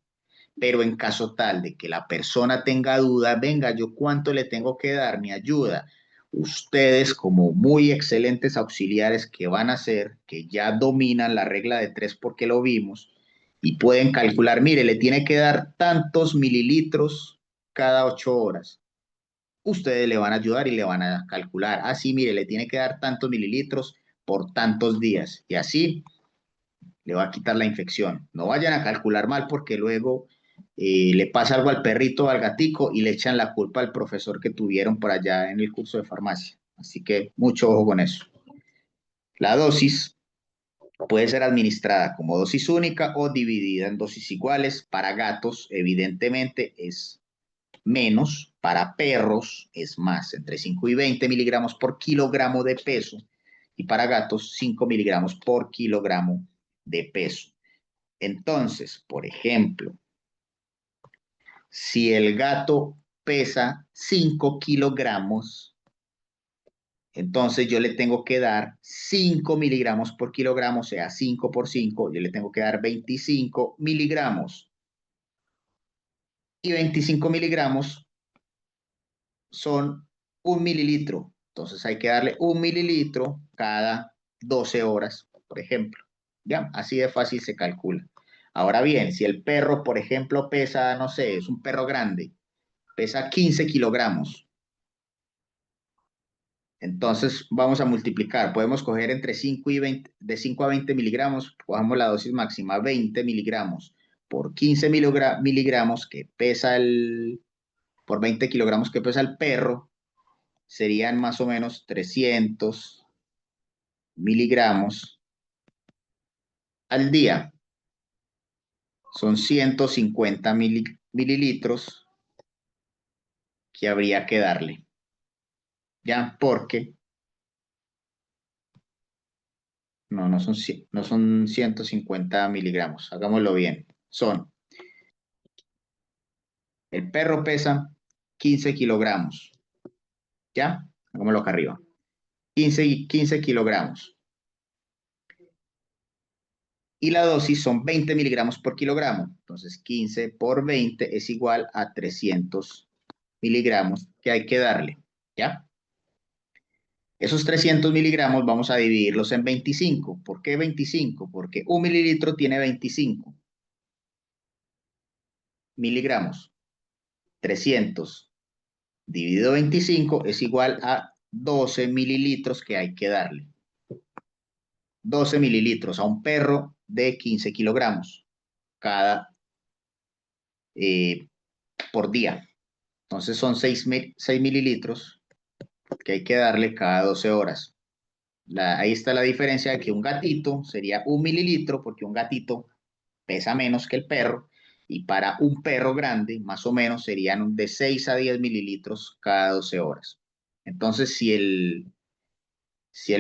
pero en caso tal de que la persona tenga duda, venga, ¿yo cuánto le tengo que dar? ¿Me ayuda? Ustedes, como muy excelentes auxiliares que van a ser, que ya dominan la regla de 3 porque lo vimos, y pueden calcular, mire, le tiene que dar tantos mililitros cada 8 horas. Ustedes le van a ayudar y le van a calcular, así, mire, le tiene que dar tantos mililitros por tantos días, y así le va a quitar la infección. No vayan a calcular mal porque luego le pasa algo al perrito o al gatico y le echan la culpa al profesor que tuvieron por allá en el curso de farmacia. Así que mucho ojo con eso. La dosis puede ser administrada como dosis única o dividida en dosis iguales. Para gatos, evidentemente, es menos. Para perros es más, entre 5 y 20 miligramos por kilogramo de peso. Y para gatos, 5 miligramos por kilogramo de peso. Entonces, por ejemplo, si el gato pesa 5 kilogramos, entonces yo le tengo que dar 5 miligramos por kilogramo, o sea, 5 por 5, yo le tengo que dar 25 miligramos. Y 25 miligramos son 1 mililitro. Entonces hay que darle 1 mililitro cada 12 horas, por ejemplo. ¿Ya? Así de fácil se calcula. Ahora bien, si el perro, por ejemplo, pesa, no sé, es un perro grande, pesa 15 kilogramos. Entonces vamos a multiplicar. Podemos coger entre 5 y 20, de 5 a 20 miligramos, cojamos la dosis máxima, 20 miligramos por 15 miligramos que pesa por 20 kilogramos que pesa el perro, serían más o menos 300 miligramos al día. Son 150 mililitros que habría que darle. Ya, porque no son 150 miligramos. Hagámoslo bien. El perro pesa 15 kilogramos. ¿Ya? Hagámoslo acá arriba. 15 kilogramos. Y la dosis son 20 miligramos por kilogramo. Entonces, 15 por 20 es igual a 300 miligramos que hay que darle. ¿Ya? Esos 300 miligramos vamos a dividirlos en 25. ¿Por qué 25? Porque un mililitro tiene 25 miligramos. 300 dividido 25 es igual a 12 mililitros que hay que darle. 12 mililitros a un perro de 15 kilogramos por día. Entonces son 6 mililitros que hay que darle cada 12 horas. Ahí está la diferencia de que un gatito sería 1 mililitro, porque un gatito pesa menos que el perro, y para un perro grande, más o menos, serían de 6 a 10 mililitros cada 12 horas. Entonces, si el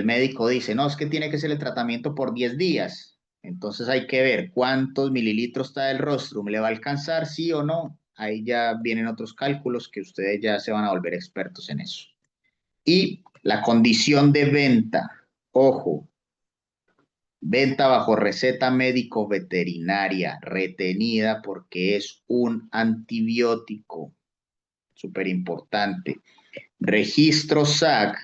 médico dice, no, es que tiene que ser el tratamiento por 10 días, entonces hay que ver cuántos mililitros está del rostrum, ¿le va a alcanzar, sí o no? Ahí ya vienen otros cálculos que ustedes ya se van a volver expertos en eso. Y la condición de venta, ojo, venta bajo receta médico veterinaria, retenida porque es un antibiótico, súper importante. Registro SAC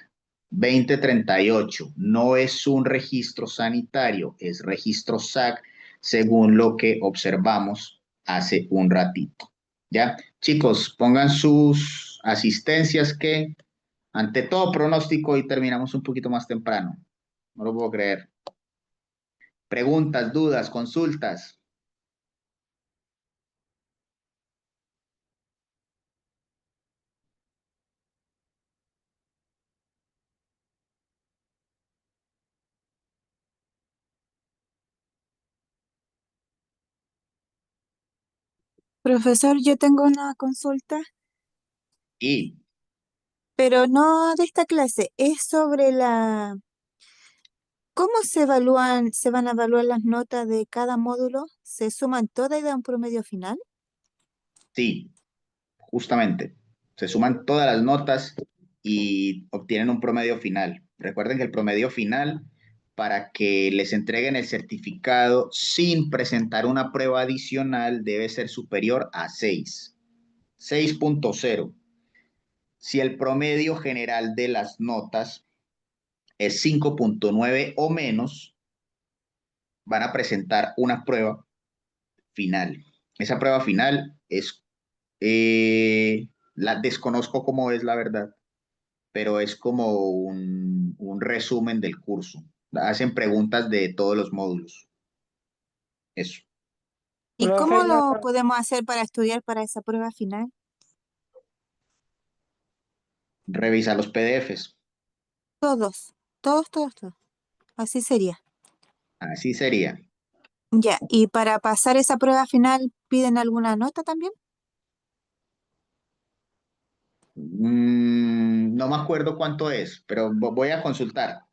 2038, no es un registro sanitario, es registro SAC según lo que observamos hace un ratito. ¿Ya? Chicos, pongan sus asistencias que ante todo pronóstico hoy terminamos un poquito más temprano. No lo puedo creer. Preguntas, dudas, consultas. Profesor, yo tengo una consulta, Y pero no de esta clase, es sobre ¿cómo se van a evaluar las notas de cada módulo? ¿Se suman todas y da un promedio final? sí, justamente, se suman todas las notas y obtienen un promedio final. Recuerden que el promedio final, para que les entreguen el certificado sin presentar una prueba adicional, debe ser superior a 6, 6.0. Si el promedio general de las notas es 5.9 o menos, van a presentar una prueba final. Esa prueba final la desconozco cómo es la verdad, pero es como un resumen del curso. Hacen preguntas de todos los módulos. Eso. ¿Y Profe, cómo lo podemos hacer para estudiar para esa prueba final? Revisa los PDFs. Todos, todos, todos, todos. Así sería. Así sería. Ya, ¿y para pasar esa prueba final piden alguna nota también? No me acuerdo cuánto es, pero voy a consultar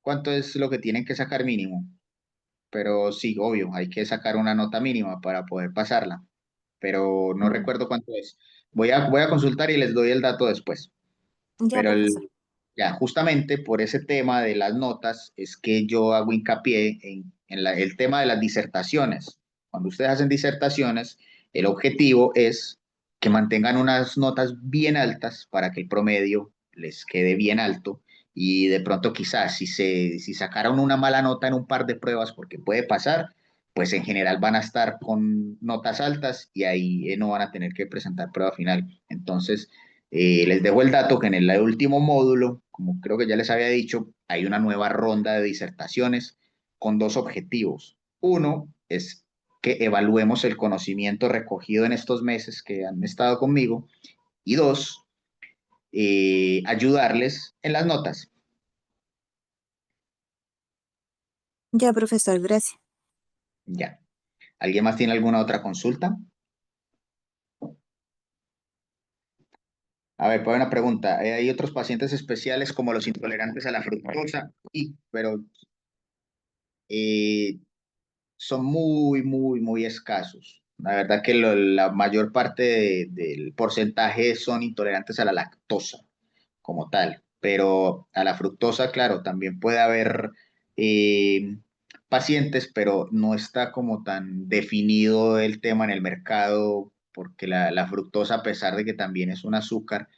cuánto es lo que tienen que sacar mínimo. Pero sí, obvio, hay que sacar una nota mínima para poder pasarla, pero no Mm. recuerdo cuánto es. Voy a consultar y les doy el dato después. Ya, Pero profesor. ya, justamente por ese tema de las notas es que yo hago hincapié en el tema de las disertaciones. Cuando ustedes hacen disertaciones, el objetivo es que mantengan unas notas bien altas para que el promedio les quede bien alto y de pronto quizás si sacaron una mala nota en un par de pruebas, porque puede pasar, pues en general van a estar con notas altas y ahí no van a tener que presentar prueba final. Entonces, les dejo el dato que en el último módulo, como creo que ya les había dicho, hay una nueva ronda de disertaciones con dos objetivos. Uno es que evaluemos el conocimiento recogido en estos meses que han estado conmigo. Y dos, ayudarles en las notas. Ya, profesor, gracias. Ya. ¿Alguien más tiene alguna otra consulta? A ver, pues una pregunta. ¿Hay otros pacientes especiales como los intolerantes a la fructosa? Sí, pero son muy escasos. La verdad que la mayor parte del porcentaje son intolerantes a la lactosa como tal, pero a la fructosa, claro, también puede haber pacientes, pero no está como tan definido el tema en el mercado, porque la fructosa, a pesar de que también es un azúcar,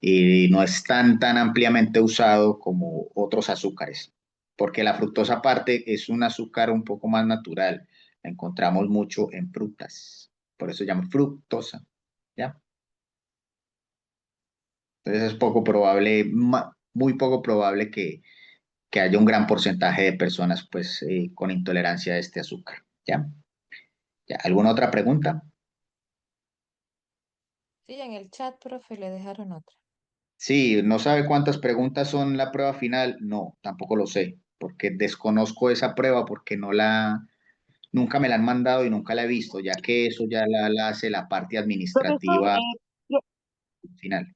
no es tan ampliamente usado como otros azúcares, porque la fructosa aparte es un azúcar un poco más natural, la encontramos mucho en frutas, por eso se llama fructosa, ¿ya? Entonces es poco probable, muy poco probable que haya un gran porcentaje de personas pues con intolerancia a este azúcar, ¿ya? ¿Ya? ¿Alguna otra pregunta? Sí, en el chat, profe, le dejaron otra. Sí, ¿no sabe cuántas preguntas son la prueba final? No, tampoco lo sé, porque desconozco esa prueba porque nunca me la han mandado y nunca la he visto, ya que eso ya la hace la parte Profesor, administrativa final.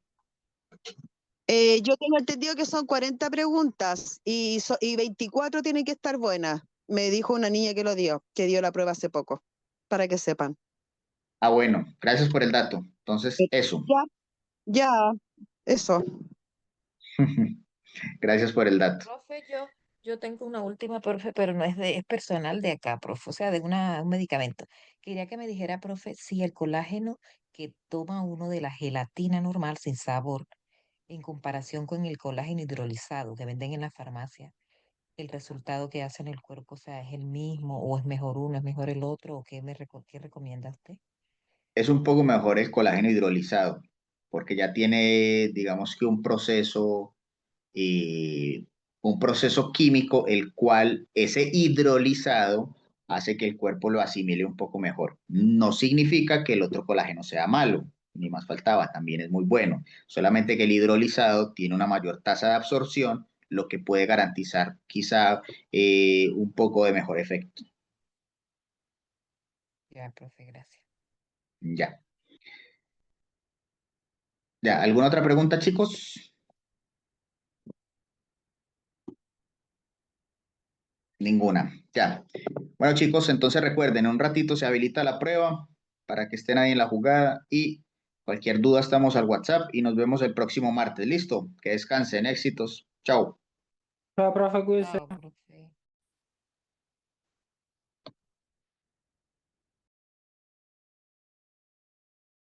yo tengo entendido que son 40 preguntas y 24 tienen que estar buenas. Me dijo una niña que dio la prueba hace poco, para que sepan. Ah, bueno, gracias por el dato. Entonces, eso. Ya, eso. Gracias por el dato. Profe, yo tengo una última, profe, pero no es es personal de acá, profe, o sea, de un medicamento. Quería que me dijera, profe, si el colágeno que toma uno de la gelatina normal sin sabor, en comparación con el colágeno hidrolizado que venden en la farmacia, el resultado que hace en el cuerpo, o sea, ¿es el mismo o es mejor uno, es mejor el otro o qué recomienda usted? Es un poco mejor el colágeno hidrolizado, porque ya tiene, digamos que un proceso químico, el cual ese hidrolizado hace que el cuerpo lo asimile un poco mejor. No significa que el otro colágeno sea malo, ni más faltaba, también es muy bueno, solamente que el hidrolizado tiene una mayor tasa de absorción, lo que puede garantizar quizá un poco de mejor efecto. Ya, profe, gracias. Ya. Ya, ¿alguna otra pregunta, chicos? Ninguna. Ya. Bueno, chicos, entonces recuerden, en un ratito se habilita la prueba para que estén ahí en la jugada y cualquier duda estamos al WhatsApp y nos vemos el próximo martes. ¿Listo? Que descansen, éxitos. Chao. Chao, profe, cuídese. Chao, profe.